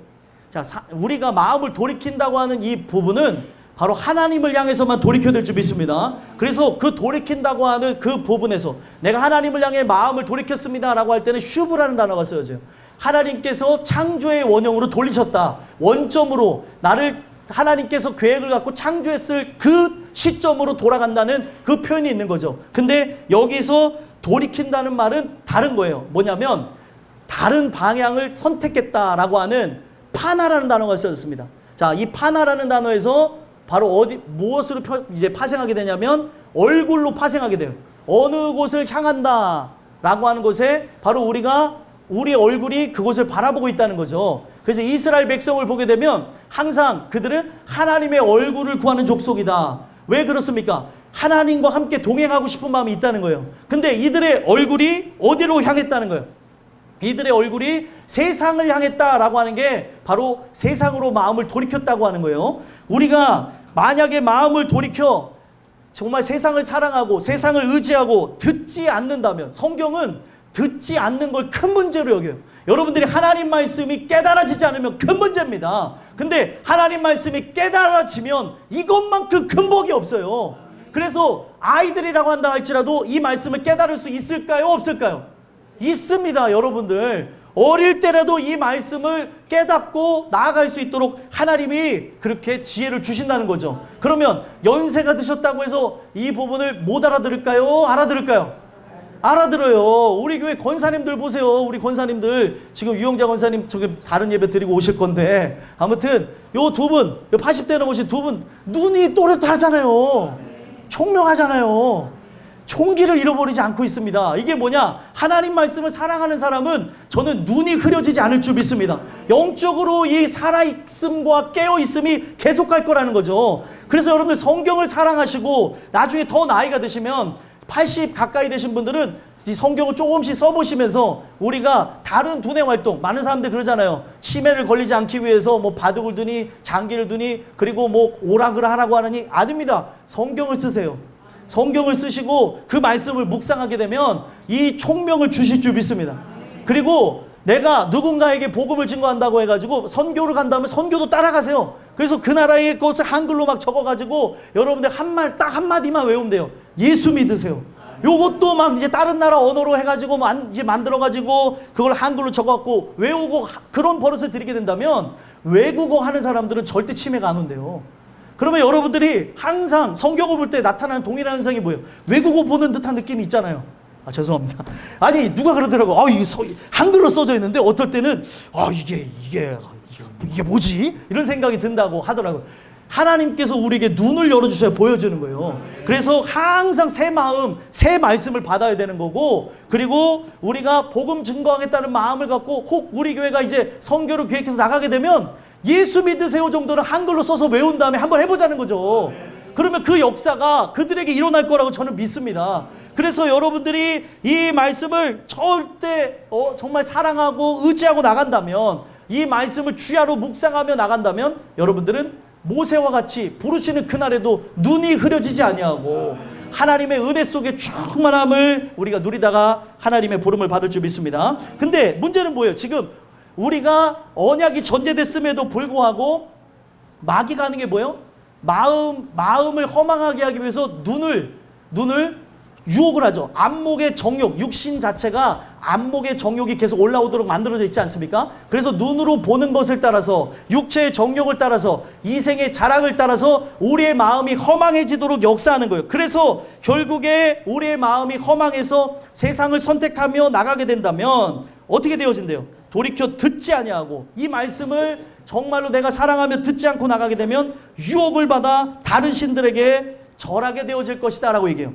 B: 자, 우리가 마음을 돌이킨다고 하는 이 부분은 바로 하나님을 향해서만 돌이켜야 될 줄 믿습니다. 그래서 그 돌이킨다고 하는 그 부분에서 내가 하나님을 향해 마음을 돌이켰습니다 라고 할 때는 슈브라는 단어가 쓰여져요. 하나님께서 창조의 원형으로 돌리셨다. 원점으로 나를 하나님께서 계획을 갖고 창조했을 그 시점으로 돌아간다는 그 표현이 있는 거죠. 근데 여기서 돌이킨다는 말은 다른 거예요. 뭐냐면 다른 방향을 선택했다라고 하는 파나라는 단어가 쓰여졌습니다. 자, 이 파나라는 단어에서 바로 무엇으로 이제 파생하게 되냐면 얼굴로 파생하게 돼요. 어느 곳을 향한다 라고 하는 곳에 바로 우리의 얼굴이 그곳을 바라보고 있다는 거죠. 그래서 이스라엘 백성을 보게 되면 항상 그들은 하나님의 얼굴을 구하는 족속이다. 왜 그렇습니까? 하나님과 함께 동행하고 싶은 마음이 있다는 거예요. 근데 이들의 얼굴이 어디로 향했다는 거예요? 이들의 얼굴이 세상을 향했다라고 하는 게 바로 세상으로 마음을 돌이켰다고 하는 거예요. 우리가 만약에 마음을 돌이켜 정말 세상을 사랑하고 세상을 의지하고 듣지 않는다면 성경은 듣지 않는 걸 큰 문제로 여겨요. 여러분들이 하나님 말씀이 깨달아지지 않으면 큰 문제입니다. 근데 하나님 말씀이 깨달아지면 이것만큼 큰 복이 없어요. 그래서 아이들이라고 한다 할지라도 이 말씀을 깨달을 수 있을까요? 없을까요? 있습니다, 여러분들. 어릴 때라도 이 말씀을 깨닫고 나아갈 수 있도록 하나님이 그렇게 지혜를 주신다는 거죠. 그러면 연세가 드셨다고 해서 이 부분을 못 알아들을까요? 알아들을까요? 알아들어요. 우리 교회 권사님들 보세요. 우리 권사님들 지금 유영자 권사님 지금 다른 예배 드리고 오실 건데, 아무튼 요 두 분, 요 80대 넘으신 두 분 눈이 또렷하잖아요. 총명하잖아요. 총기를 잃어버리지 않고 있습니다. 이게 뭐냐? 하나님 말씀을 사랑하는 사람은 저는 눈이 흐려지지 않을 줄 믿습니다. 영적으로 이 살아있음과 깨어있음이 계속할 거라는 거죠. 그래서 여러분들 성경을 사랑하시고 나중에 더 나이가 드시면 80 가까이 되신 분들은 이 성경을 조금씩 써보시면서 우리가 다른 두뇌 활동, 많은 사람들 그러잖아요. 치매를 걸리지 않기 위해서 뭐 바둑을 두니 장기를 두니 그리고 뭐 오락을 하라고 하느니, 아닙니다. 성경을 쓰세요. 성경을 쓰시고 그 말씀을 묵상하게 되면 이 총명을 주실 줄 믿습니다. 그리고 내가 누군가에게 복음을 증거한다고 해가지고 선교를 간다면 선교도 따라가세요. 그래서 그 나라의 것을 한글로 막 적어가지고 여러분들 딱 한마디만 외우면 돼요. 예수 믿으세요. 요것도 막 이제 다른 나라 언어로 해가지고 이제 만들어가지고 그걸 한글로 적어갖고 외우고 그런 버릇을 들이게 된다면 외국어 하는 사람들은 절대 치매가 안 온대요. 그러면 여러분들이 항상 성경을 볼 때 나타나는 동일한 현상이 뭐예요? 외국어 보는 듯한 느낌이 있잖아요. 죄송합니다. 아니, 누가 그러더라고. 이게 한글로 써져 있는데 어떨 때는 이게 뭐지? 이런 생각이 든다고 하더라고요. 하나님께서 우리에게 눈을 열어주셔야 보여주는 거예요. 그래서 항상 새 마음, 새 말씀을 받아야 되는 거고, 그리고 우리가 복음 증거하겠다는 마음을 갖고 혹 우리 교회가 이제 선교를 계획해서 나가게 되면 예수 믿으세요 정도는 한글로 써서 외운 다음에 한번 해보자는 거죠. 그러면 그 역사가 그들에게 일어날 거라고 저는 믿습니다. 그래서 여러분들이 이 말씀을 절대 정말 사랑하고 의지하고 나간다면, 이 말씀을 주야로 묵상하며 나간다면 여러분들은 모세와 같이 부르시는 그날에도 눈이 흐려지지 아니하고 하나님의 은혜 속에 충만함을 우리가 누리다가 하나님의 부름을 받을 줄 믿습니다. 근데 문제는 뭐예요? 지금 우리가 언약이 전제됐음에도 불구하고 마귀가 하는 게 뭐예요? 마음을 허망하게 하기 위해서 눈을 유혹을 하죠. 안목의 정욕, 육신 자체가 안목의 정욕이 계속 올라오도록 만들어져 있지 않습니까? 그래서 눈으로 보는 것을 따라서, 육체의 정욕을 따라서, 이생의 자랑을 따라서 우리의 마음이 허망해지도록 역사하는 거예요. 그래서 결국에 우리의 마음이 허망해서 세상을 선택하며 나가게 된다면 어떻게 되어진대요? 돌이켜 듣지 아니하고, 이 말씀을 정말로 내가 사랑하며 듣지 않고 나가게 되면 유혹을 받아 다른 신들에게 절하게 되어질 것이다 라고 얘기해요.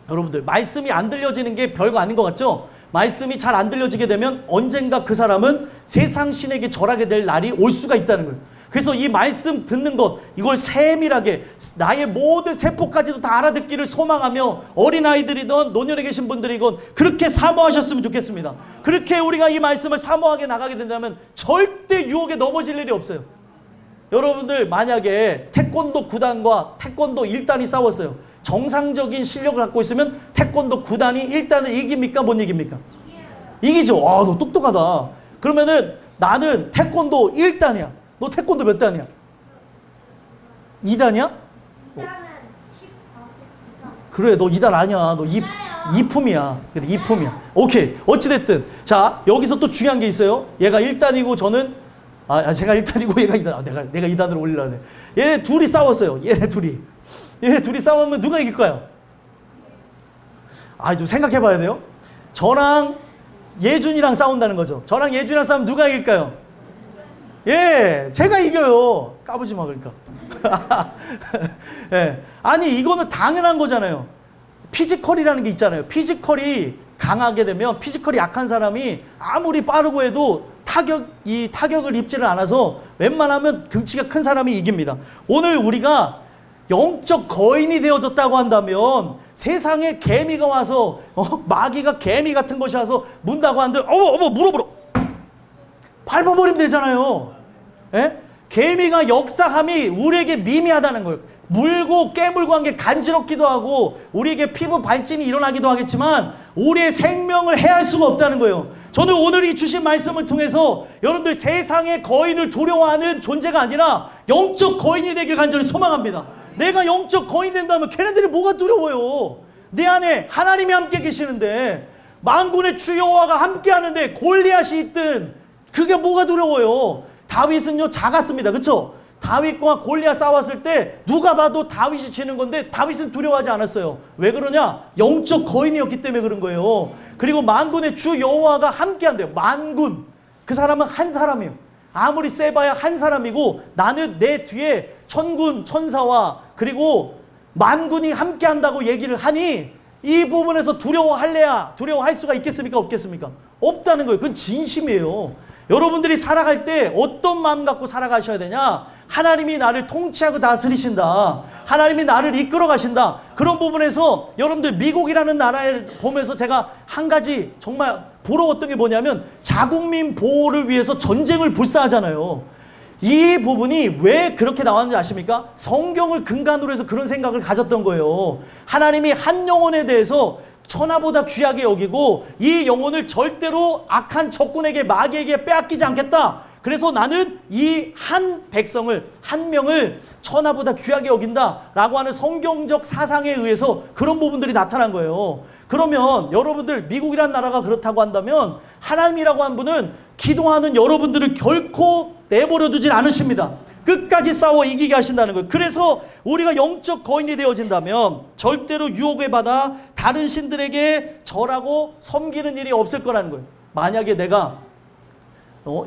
B: 여러분들, 말씀이 안 들려지는 게 별거 아닌 것 같죠? 말씀이 잘 안 들려지게 되면 언젠가 그 사람은 세상 신에게 절하게 될 날이 올 수가 있다는 거예요. 그래서 이 말씀 듣는 것, 이걸 세밀하게 나의 모든 세포까지도 다 알아듣기를 소망하며, 어린아이들이든 노년에 계신 분들이건 그렇게 사모하셨으면 좋겠습니다. 그렇게 우리가 이 말씀을 사모하게 나가게 된다면 절대 유혹에 넘어질 일이 없어요. 여러분들, 만약에 태권도 9단과 태권도 1단이 싸웠어요. 정상적인 실력을 갖고 있으면 태권도 9단이 1단을 이깁니까? 못 이깁니까? 이기죠. 너 똑똑하다. 그러면은 나는 태권도 1단이야. 너 태권도 몇 단이야? 2단이야?
C: 2단은 14세.
B: 그래, 너 2단 아니야. 너 2품이야. 그래, 2품이야. 오케이. 어찌됐든. 자, 여기서 또 중요한 게 있어요. 얘가 1단이고 저는, 제가 1단이고 얘가 2단. 내가 2단으로 올리려고 해. 얘네 둘이 싸웠어요. 얘네 둘이 싸우면 누가 이길까요? 좀 생각해 봐야 돼요. 저랑 예준이랑 싸운다는 거죠. 저랑 예준이랑 싸우면 누가 이길까요? 제가 이겨요. 까부지 마, 그러니까. 아니, 이거는 당연한 거잖아요. 피지컬이라는 게 있잖아요. 피지컬이 강하게 되면, 피지컬이 약한 사람이 아무리 빠르고 해도 타격을 입지를 않아서 웬만하면 등치가 큰 사람이 이깁니다. 오늘 우리가 영적 거인이 되어졌다고 한다면, 세상에 개미가 와서 마귀가 개미 같은 것이 와서 문다고 한들 물어보러 밟아버리면 되잖아요. 개미가 역사함이 우리에게 미미하다는 거예요. 물고 깨물고 한 게 간지럽기도 하고 우리에게 피부 발진이 일어나기도 하겠지만 우리의 생명을 해할 수가 없다는 거예요. 저는 오늘 이 주신 말씀을 통해서 여러분들 세상의 거인을 두려워하는 존재가 아니라 영적 거인이 되길 간절히 소망합니다. 내가 영적 거인이 된다면 걔네들이 뭐가 두려워요? 내 안에 하나님이 함께 계시는데, 만군의 주 여호와가 함께 하는데 골리앗이 있든 그게 뭐가 두려워요? 다윗은요 작았습니다. 그렇죠? 다윗과 골리앗 싸웠을 때 누가 봐도 다윗이 지는 건데 다윗은 두려워하지 않았어요. 왜 그러냐? 영적 거인이었기 때문에 그런 거예요. 그리고 만군의 주 여호와가 함께 한대요. 만군. 그 사람은 한 사람이에요. 아무리 세봐야 한 사람이고, 나는 내 뒤에 천군 천사와 그리고 만군이 함께 한다고 얘기를 하니, 이 부분에서 두려워할 수가 있겠습니까? 없겠습니까? 없다는 거예요. 그건 진심이에요. 여러분들이 살아갈 때 어떤 마음 갖고 살아가셔야 되냐? 하나님이 나를 통치하고 다스리신다. 하나님이 나를 이끌어 가신다. 그런 부분에서 여러분들 미국이라는 나라를 보면서 제가 한 가지 정말 부러웠던 게 뭐냐면, 자국민 보호를 위해서 전쟁을 불사하잖아요. 이 부분이 왜 그렇게 나왔는지 아십니까? 성경을 근간으로 해서 그런 생각을 가졌던 거예요. 하나님이 한 영혼에 대해서 천하보다 귀하게 여기고, 이 영혼을 절대로 악한 적군에게, 마귀에게 빼앗기지 않겠다. 그래서 나는 이 한 백성을, 한 명을 천하보다 귀하게 여긴다라고 하는 성경적 사상에 의해서 그런 부분들이 나타난 거예요. 그러면 여러분들, 미국이란 나라가 그렇다고 한다면 하나님이라고 한 분은 기도하는 여러분들을 결코 내버려 두질 않으십니다. 끝까지 싸워 이기게 하신다는 거예요. 그래서 우리가 영적 거인이 되어진다면 절대로 유혹에 받아 다른 신들에게 절하고 섬기는 일이 없을 거라는 거예요. 만약에 내가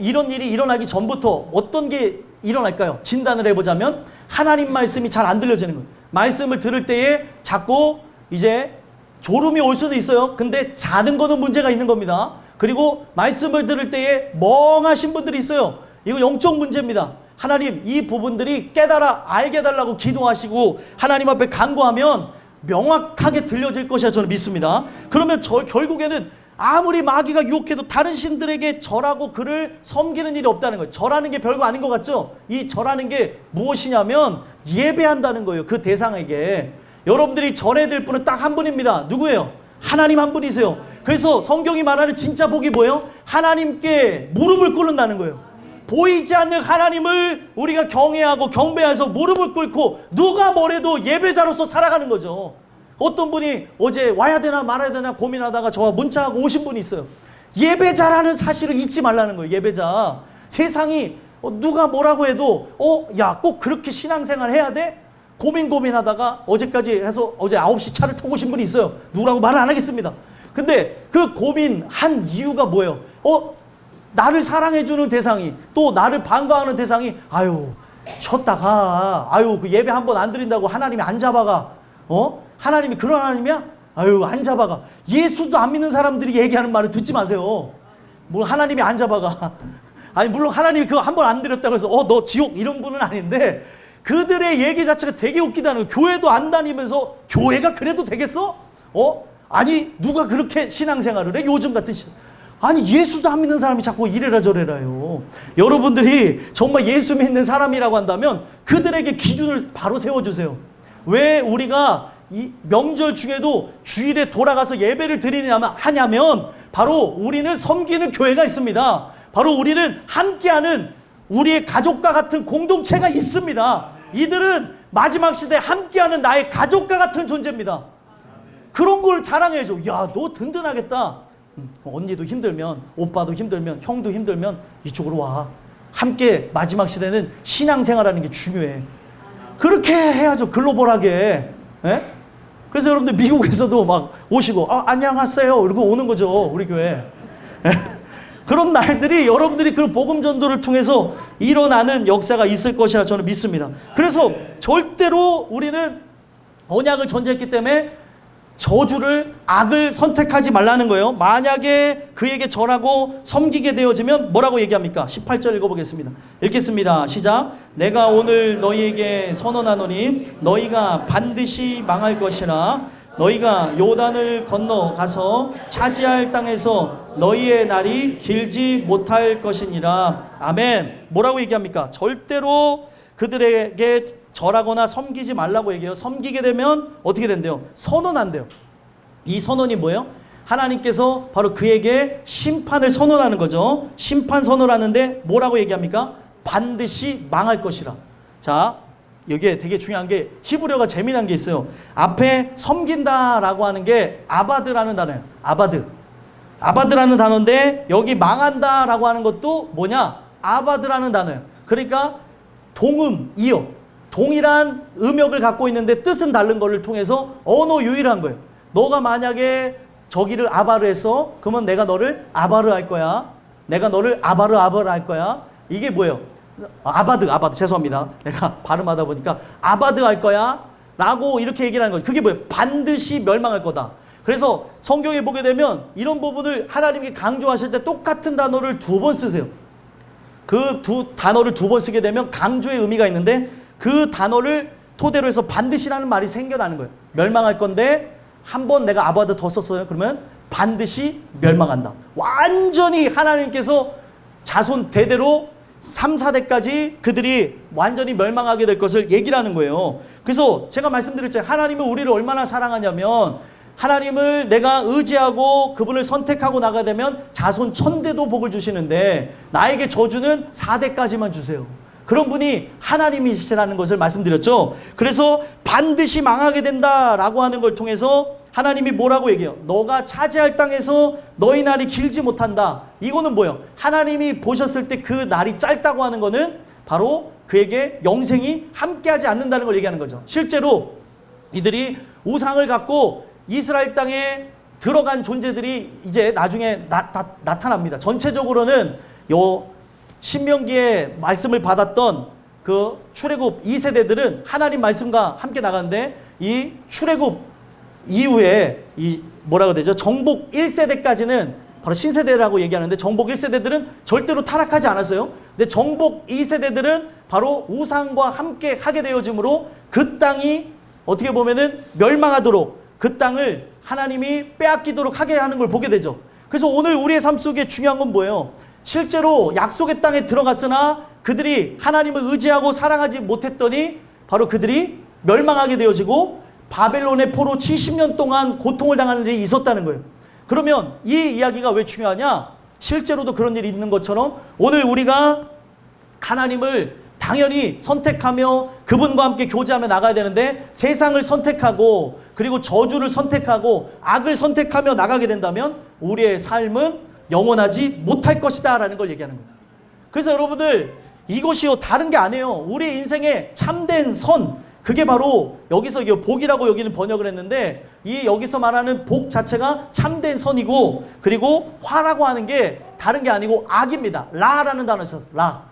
B: 이런 일이 일어나기 전부터 어떤 게 일어날까요? 진단을 해보자면 하나님 말씀이 잘 안 들려지는 거예요. 말씀을 들을 때에 자꾸 이제 졸음이 올 수도 있어요. 근데 자는 거는 문제가 있는 겁니다. 그리고 말씀을 들을 때에 멍하신 분들이 있어요. 이거 영적 문제입니다. 하나님, 이 부분들이 깨달아 알게 해달라고 기도하시고 하나님 앞에 간구하면 명확하게 들려질 것이라 저는 믿습니다. 그러면 결국에는 아무리 마귀가 유혹해도 다른 신들에게 절하고 그를 섬기는 일이 없다는 거예요. 절하는 게 별거 아닌 것 같죠? 이 절하는 게 무엇이냐면 예배한다는 거예요. 그 대상에게. 여러분들이 절해야 될 분은 딱 한 분입니다. 누구예요? 하나님 한 분이세요. 그래서 성경이 말하는 진짜 복이 뭐예요? 하나님께 무릎을 꿇는다는 거예요. 보이지 않는 하나님을 우리가 경외하고 경배해서 무릎을 꿇고 누가 뭐래도 예배자로서 살아가는 거죠. 어떤 분이 어제 와야 되나 말아야 되나 고민하다가 저와 문자하고 오신 분이 있어요. 예배자라는 사실을 잊지 말라는 거예요. 예배자. 세상이 누가 뭐라고 해도 야, 꼭 그렇게 신앙생활 해야 돼? 고민하다가 어제까지 해서 어제 9시 차를 타고 오신 분이 있어요. 누구라고 말을 안 하겠습니다. 근데 그 고민한 이유가 뭐예요? 나를 사랑해주는 대상이, 또 나를 반가워하는 대상이, 아유 쉬었다가, 아유 그 예배 한 번 안 드린다고 하나님이 안 잡아가. 하나님이 그런 하나님이야? 아유 안 잡아가. 예수도 안 믿는 사람들이 얘기하는 말을 듣지 마세요. 뭐 하나님이 안 잡아가. 아니 물론 하나님이 그거 한 번 안 드렸다고 해서 너 지옥 이런 분은 아닌데, 그들의 얘기 자체가 되게 웃기다는 거예요. 교회도 안 다니면서 교회가 그래도 되겠어? 아니 누가 그렇게 신앙생활을 해? 요즘 같은 아니 예수도 안 믿는 사람이 자꾸 이래라 저래라요. 여러분들이 정말 예수 믿는 사람이라고 한다면 그들에게 기준을 바로 세워주세요. 왜 우리가 이 명절 중에도 주일에 돌아가서 예배를 하냐면 바로 우리는 섬기는 교회가 있습니다. 바로 우리는 함께하는 우리의 가족과 같은 공동체가 있습니다. 이들은 마지막 시대에 함께하는 나의 가족과 같은 존재입니다. 그런 걸 자랑해줘. 야, 너 든든하겠다. 언니도 힘들면, 오빠도 힘들면, 형도 힘들면 이쪽으로 와. 함께 마지막 시대는 신앙생활하는 게 중요해. 그렇게 해야죠. 글로벌하게. 예? 그래서 여러분들 미국에서도 막 오시고 안녕하세요 이러고 오는 거죠. 우리 교회. 그런 날들이 여러분들이 그 복음 전도를 통해서 일어나는 역사가 있을 것이라 저는 믿습니다. 그래서 절대로 우리는 언약을 전제했기 때문에 저주를, 악을 선택하지 말라는 거예요. 만약에 그에게 절하고 섬기게 되어지면 뭐라고 얘기합니까? 18절 읽어보겠습니다. 읽겠습니다. 시작. 내가 오늘 너희에게 선언하노니 너희가 반드시 망할 것이라. 너희가 요단을 건너가서 차지할 땅에서 너희의 날이 길지 못할 것이니라. 아멘. 뭐라고 얘기합니까? 절대로 그들에게 절하거나 섬기지 말라고 얘기해요. 섬기게 되면 어떻게 된대요? 선언한대요. 이 선언이 뭐예요? 하나님께서 바로 그에게 심판을 선언하는 거죠. 심판 선언하는데 뭐라고 얘기합니까? 반드시 망할 것이라. 자, 여기에 되게 중요한 게 히브리어가 재미난 게 있어요. 앞에 섬긴다라고 하는 게 아바드라는 단어예요. 아바드라는 단어인데 여기 망한다라고 하는 것도 뭐냐? 아바드라는 단어예요. 그러니까 동음, 이어, 동일한 음역을 갖고 있는데 뜻은 다른 거를 통해서 언어 유일한 거예요. 너가 만약에 저기를 아바르 했어? 그러면 내가 너를 아바르 할 거야. 내가 너를 아바르 할 거야. 이게 뭐예요? 아바드 죄송합니다. 내가 발음하다 보니까 아바드 할 거야 라고 이렇게 얘기를 하는 거죠. 그게 뭐예요? 반드시 멸망할 거다. 그래서 성경에 보게 되면 이런 부분을 하나님이 강조하실 때 똑같은 단어를 2번 쓰세요. 그 단어를 2번 쓰게 되면 강조의 의미가 있는데 그 단어를 토대로 해서 반드시라는 말이 생겨나는 거예요. 멸망할 건데 한 번 내가 아바드 더 썼어요. 그러면 반드시 멸망한다. 완전히 하나님께서 자손 대대로 3, 4대까지 그들이 완전히 멸망하게 될 것을 얘기를 하는 거예요. 그래서 제가 말씀드렸잖아요. 하나님은 우리를 얼마나 사랑하냐면 하나님을 내가 의지하고 그분을 선택하고 나가게 되면 자손 1000대도 복을 주시는데 나에게 저주는 4대까지만 주세요. 그런 분이 하나님이시라는 것을 말씀드렸죠. 그래서 반드시 망하게 된다라고 하는 걸 통해서 하나님이 뭐라고 얘기해요? 너가 차지할 땅에서 너희 날이 길지 못한다. 이거는 뭐예요? 하나님이 보셨을 때 그 날이 짧다고 하는 거는 바로 그에게 영생이 함께하지 않는다는 걸 얘기하는 거죠. 실제로 이들이 우상을 갖고 이스라엘 땅에 들어간 존재들이 이제 나중에 나타납니다. 전체적으로는 요 신명기의 말씀을 받았던 그 출애굽 2세대들은 하나님 말씀과 함께 나가는데 이 출애굽 이후에 이 뭐라고 되죠? 정복 1세대까지는 바로 신세대라고 얘기하는데 정복 1세대들은 절대로 타락하지 않았어요. 근데 정복 2세대들은 바로 우상과 함께 하게 되어짐으로 그 땅이 어떻게 보면은 멸망하도록 그 땅을 하나님이 빼앗기도록 하게 하는 걸 보게 되죠. 그래서 오늘 우리의 삶 속에 중요한 건 뭐예요? 실제로 약속의 땅에 들어갔으나 그들이 하나님을 의지하고 사랑하지 못했더니 바로 그들이 멸망하게 되어지고 바벨론의 포로 70년 동안 고통을 당하는 일이 있었다는 거예요. 그러면 이 이야기가 왜 중요하냐? 실제로도 그런 일이 있는 것처럼 오늘 우리가 하나님을 당연히 선택하며 그분과 함께 교제하며 나가야 되는데 세상을 선택하고 그리고 저주를 선택하고 악을 선택하며 나가게 된다면 우리의 삶은 영원하지 못할 것이다 라는 걸 얘기하는 거예요. 그래서 여러분들 이것이요 다른 게 아니에요. 우리 인생의 참된 선, 그게 바로 여기서 복이라고 여기는 번역을 했는데 이 여기서 말하는 복 자체가 참된 선이고 그리고 화라고 하는 게 다른 게 아니고 악입니다. 라라는 단어 썼어요. 라.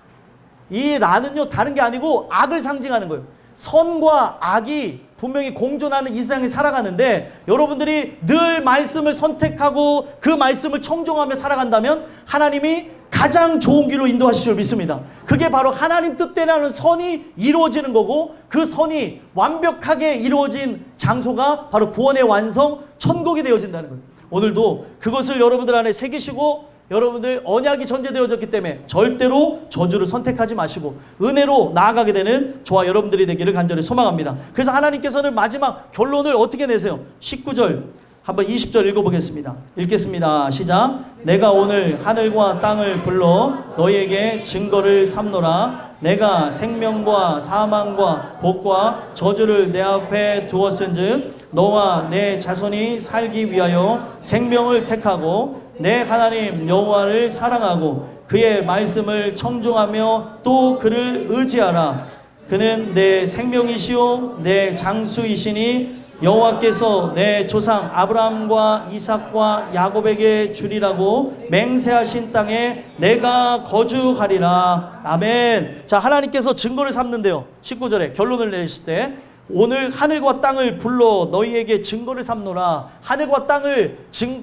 B: 이 라는요 다른 게 아니고 악을 상징하는 거예요. 선과 악이 분명히 공존하는 이 세상에 살아가는데 여러분들이 늘 말씀을 선택하고 그 말씀을 청종하며 살아간다면 하나님이 가장 좋은 길로 인도하실 줄 믿습니다. 그게 바로 하나님 뜻대로는 선이 이루어지는 거고 그 선이 완벽하게 이루어진 장소가 바로 구원의 완성 천국이 되어진다는 거예요. 오늘도 그것을 여러분들 안에 새기시고 여러분들 언약이 전제되어졌기 때문에 절대로 저주를 선택하지 마시고 은혜로 나아가게 되는 저와 여러분들이 되기를 간절히 소망합니다. 그래서 하나님께서는 마지막 결론을 어떻게 내세요? 19절 한번 20절 읽어보겠습니다. 읽겠습니다. 시작. 내가 오늘 하늘과 땅을 불러 너희에게 증거를 삼노라. 내가 생명과 사망과 복과 저주를 내 앞에 두었은즉 너와 내 자손이 살기 위하여 생명을 택하고 내 하나님 여호와를 사랑하고 그의 말씀을 청종하며 또 그를 의지하라. 그는 내 생명이시오 내 장수이시니 여호와께서 내 조상 아브라함과 이삭과 야곱에게 주리라고 맹세하신 땅에 내가 거주하리라. 아멘. 자, 하나님께서 증거를 삼는데요. 19절에 결론을 내실 때 오늘 하늘과 땅을 불러 너희에게 증거를 삼노라. 하늘과 땅을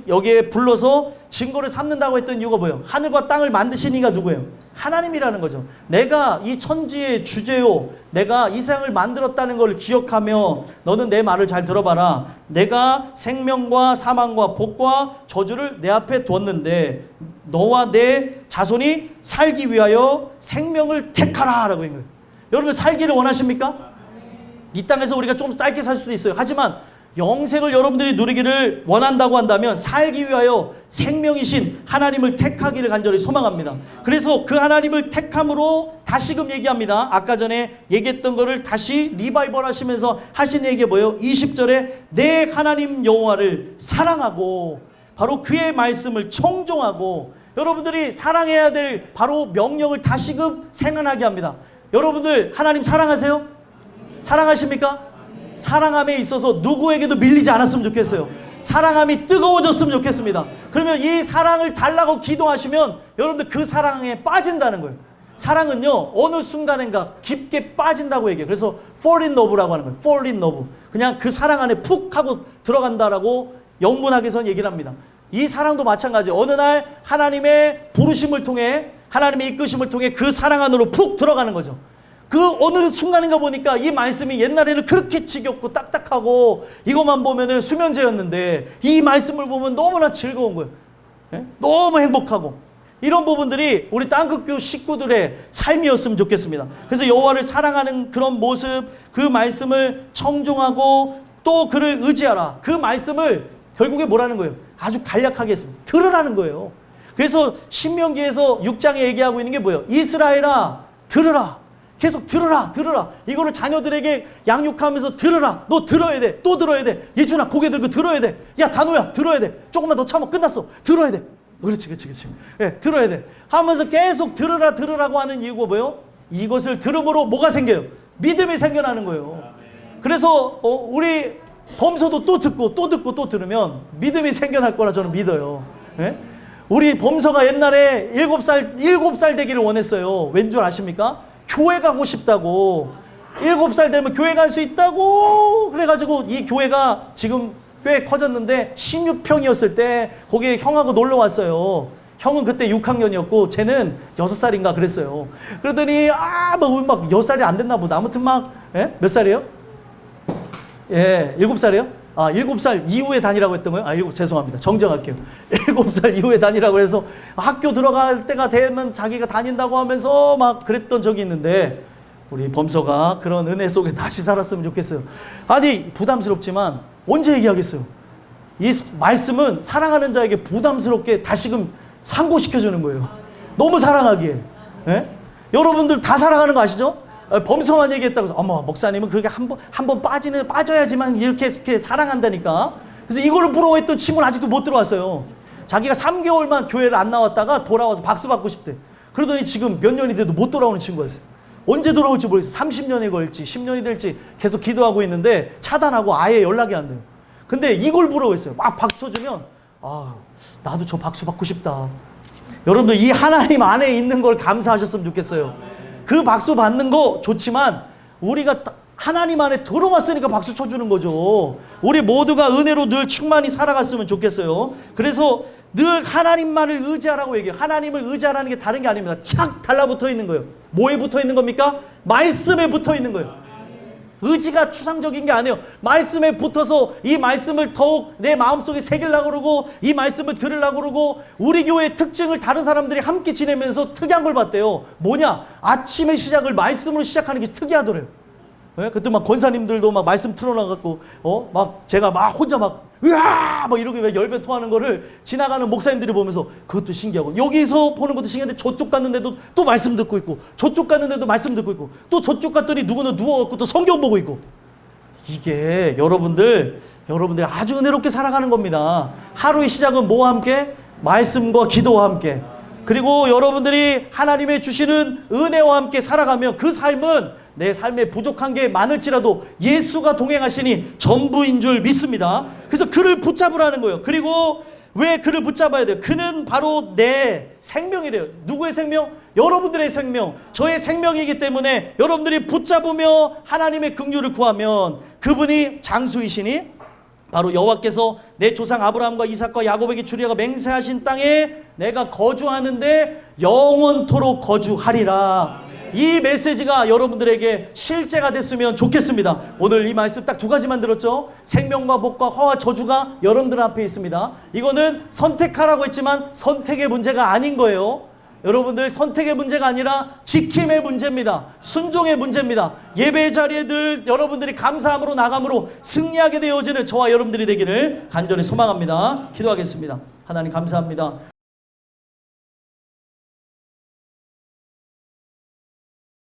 B: 여기에 불러서 증거를 삼는다고 했던 이유가 뭐예요? 하늘과 땅을 만드신 이가 누구예요? 하나님이라는 거죠. 내가 이 천지의 주제요, 내가 이 세상을 만들었다는 걸 기억하며 너는 내 말을 잘 들어봐라. 내가 생명과 사망과 복과 저주를 내 앞에 두었는데 너와 내 자손이 살기 위하여 생명을 택하라 라고 한 거예요. 여러분 살기를 원하십니까? 이 땅에서 우리가 좀 짧게 살 수도 있어요. 하지만 영생을 여러분들이 누리기를 원한다고 한다면 살기 위하여 생명이신 하나님을 택하기를 간절히 소망합니다. 그래서 그 하나님을 택함으로 다시금 얘기합니다. 아까 전에 얘기했던 거를 다시 리바이벌 하시면서 하신 얘기가 뭐예요? 20절에 내 하나님 여호와를 사랑하고 바로 그의 말씀을 청종하고, 여러분들이 사랑해야 될 바로 명령을 다시금 생각하게 합니다. 여러분들 하나님 사랑하세요? 사랑하십니까? 사랑함에 있어서 누구에게도 밀리지 않았으면 좋겠어요. 사랑함이 뜨거워졌으면 좋겠습니다. 그러면 이 사랑을 달라고 기도하시면 여러분들 그 사랑에 빠진다는 거예요. 사랑은요, 어느 순간인가 깊게 빠진다고 얘기해요. 그래서 fall in love라고 하는 거예요. fall in love. 그냥 그 사랑 안에 푹 하고 들어간다라고 영문학에서는 얘기를 합니다. 이 사랑도 마찬가지예요. 어느 날 하나님의 부르심을 통해, 하나님의 이끄심을 통해 그 사랑 안으로 푹 들어가는 거죠. 그 어느 순간인가 보니까 이 말씀이 옛날에는 그렇게 지겹고 딱딱하고 이것만 보면은 수면제였는데 이 말씀을 보면 너무나 즐거운 거예요. 예? 너무 행복하고, 이런 부분들이 우리 땅끝교 식구들의 삶이었으면 좋겠습니다. 그래서 여호와를 사랑하는 그런 모습, 그 말씀을 청종하고 또 그를 의지하라. 그 말씀을 결국에 뭐라는 거예요? 아주 간략하게 했습니다. 들으라는 거예요. 그래서 신명기에서 6장에 얘기하고 있는 게 뭐예요? 이스라엘아 들으라. 계속 들으라 들으라. 이거를 자녀들에게 양육하면서 들으라. 너 들어야 돼. 또 들어야 돼. 예준아 고개 들고 들어야 돼. 야 단호야 들어야 돼. 조금만 더 참아. 끝났어. 들어야 돼. 그렇지. 예, 들어야 돼. 하면서 계속 들으라고 하는 이유가 뭐예요? 이것을 들음으로 뭐가 생겨요? 믿음이 생겨나는 거예요. 그래서 우리 범서도 또 듣고 또 들으면 믿음이 생겨날 거라 저는 믿어요. 예? 우리 범서가 옛날에 7살 되기를 원했어요. 왠 줄 아십니까? 교회 가고 싶다고. 7살 되면 교회 갈 수 있다고. 그래가지고 이 교회가 지금 꽤 커졌는데 16평이었을 때 거기에 형하고 놀러 왔어요. 형은 그때 6학년이었고 쟤는 6살인가 그랬어요. 그러더니 막 6살이 안 됐나 보다. 아무튼 몇 살이에요? 예, 7살이에요? 7살 이후에 다니라고 했던 거예요? 죄송합니다. 정정할게요. 7살 이후에 다니라고 해서 학교 들어갈 때가 되면 자기가 다닌다고 하면서 막 그랬던 적이 있는데, 우리 범서가 그런 은혜 속에 다시 살았으면 좋겠어요. 아니, 부담스럽지만 언제 얘기하겠어요? 이 말씀은 사랑하는 자에게 부담스럽게 다시금 상고시켜주는 거예요. 너무 사랑하기에. 예? 여러분들 다 사랑하는 거 아시죠? 범성한 얘기했다고 해서 어머 목사님은 그렇게 한번 빠져야지만 이렇게 사랑한다니까. 그래서 이거를 부러워했던 친구는 아직도 못 들어왔어요. 자기가 3개월만 교회를 안 나왔다가 돌아와서 박수 받고 싶대. 그러더니 지금 몇 년이 돼도 못 돌아오는 친구였어요. 언제 돌아올지 모르겠어요. 30년이 걸릴지 10년이 될지 계속 기도하고 있는데 차단하고 아예 연락이 안 돼요. 근데 이걸 부러워했어요. 막 박수 쳐주면 나도 저 박수 받고 싶다. 여러분들 이 하나님 안에 있는 걸 감사하셨으면 좋겠어요. 그 박수 받는 거 좋지만 우리가 하나님 안에 들어왔으니까 박수 쳐주는 거죠. 우리 모두가 은혜로 늘 충만히 살아갔으면 좋겠어요. 그래서 늘 하나님만을 의지하라고 얘기해요. 하나님을 의지하라는 게 다른 게 아닙니다. 착 달라붙어 있는 거예요. 뭐에 붙어 있는 겁니까? 말씀에 붙어 있는 거예요. 의지가 추상적인 게 아니에요. 말씀에 붙어서 이 말씀을 더욱 내 마음속에 새기려고 그러고 이 말씀을 들으려고 그러고. 우리 교회의 특징을 다른 사람들이 함께 지내면서 특이한 걸 봤대요. 뭐냐? 아침의 시작을 말씀으로 시작하는 게 특이하더래요. 예? 그때 막 권사님들도 막 말씀 틀어놔갖고 막 제가 막 혼자 으아! 이렇게 열변 토하는 거를 지나가는 목사님들이 보면서 그것도 신기하고, 여기서 보는 것도 신기한데 저쪽 갔는데도 또 말씀 듣고 있고, 저쪽 갔는데도 말씀 듣고 있고, 또 저쪽 갔더니 누구는 누워갖고 또 성경 보고 있고. 이게 여러분들 아주 은혜롭게 살아가는 겁니다. 하루의 시작은 뭐와 함께? 말씀과 기도와 함께. 그리고 여러분들이 하나님의 주시는 은혜와 함께 살아가면 그 삶은 내 삶에 부족한 게 많을지라도 예수가 동행하시니 전부인 줄 믿습니다. 그래서 그를 붙잡으라는 거예요. 그리고 왜 그를 붙잡아야 돼요? 그는 바로 내 생명이래요. 누구의 생명? 여러분들의 생명, 저의 생명이기 때문에 여러분들이 붙잡으며 하나님의 긍휼을 구하면 그분이 장수이시니 바로 여호와께서 내 조상 아브라함과 이삭과 야곱에게 주리라고 맹세하신 땅에 내가 거주하는데 영원토록 거주하리라. 이 메시지가 여러분들에게 실제가 됐으면 좋겠습니다. 오늘 이 말씀 딱 2가지만 들었죠? 생명과 복과 화와 저주가 여러분들 앞에 있습니다. 이거는 선택하라고 했지만 선택의 문제가 아닌 거예요. 여러분들 선택의 문제가 아니라 지킴의 문제입니다. 순종의 문제입니다. 예배 자리에 늘 여러분들이 감사함으로 나감으로 승리하게 되어지는 저와 여러분들이 되기를 간절히 소망합니다. 기도하겠습니다. 하나님 감사합니다.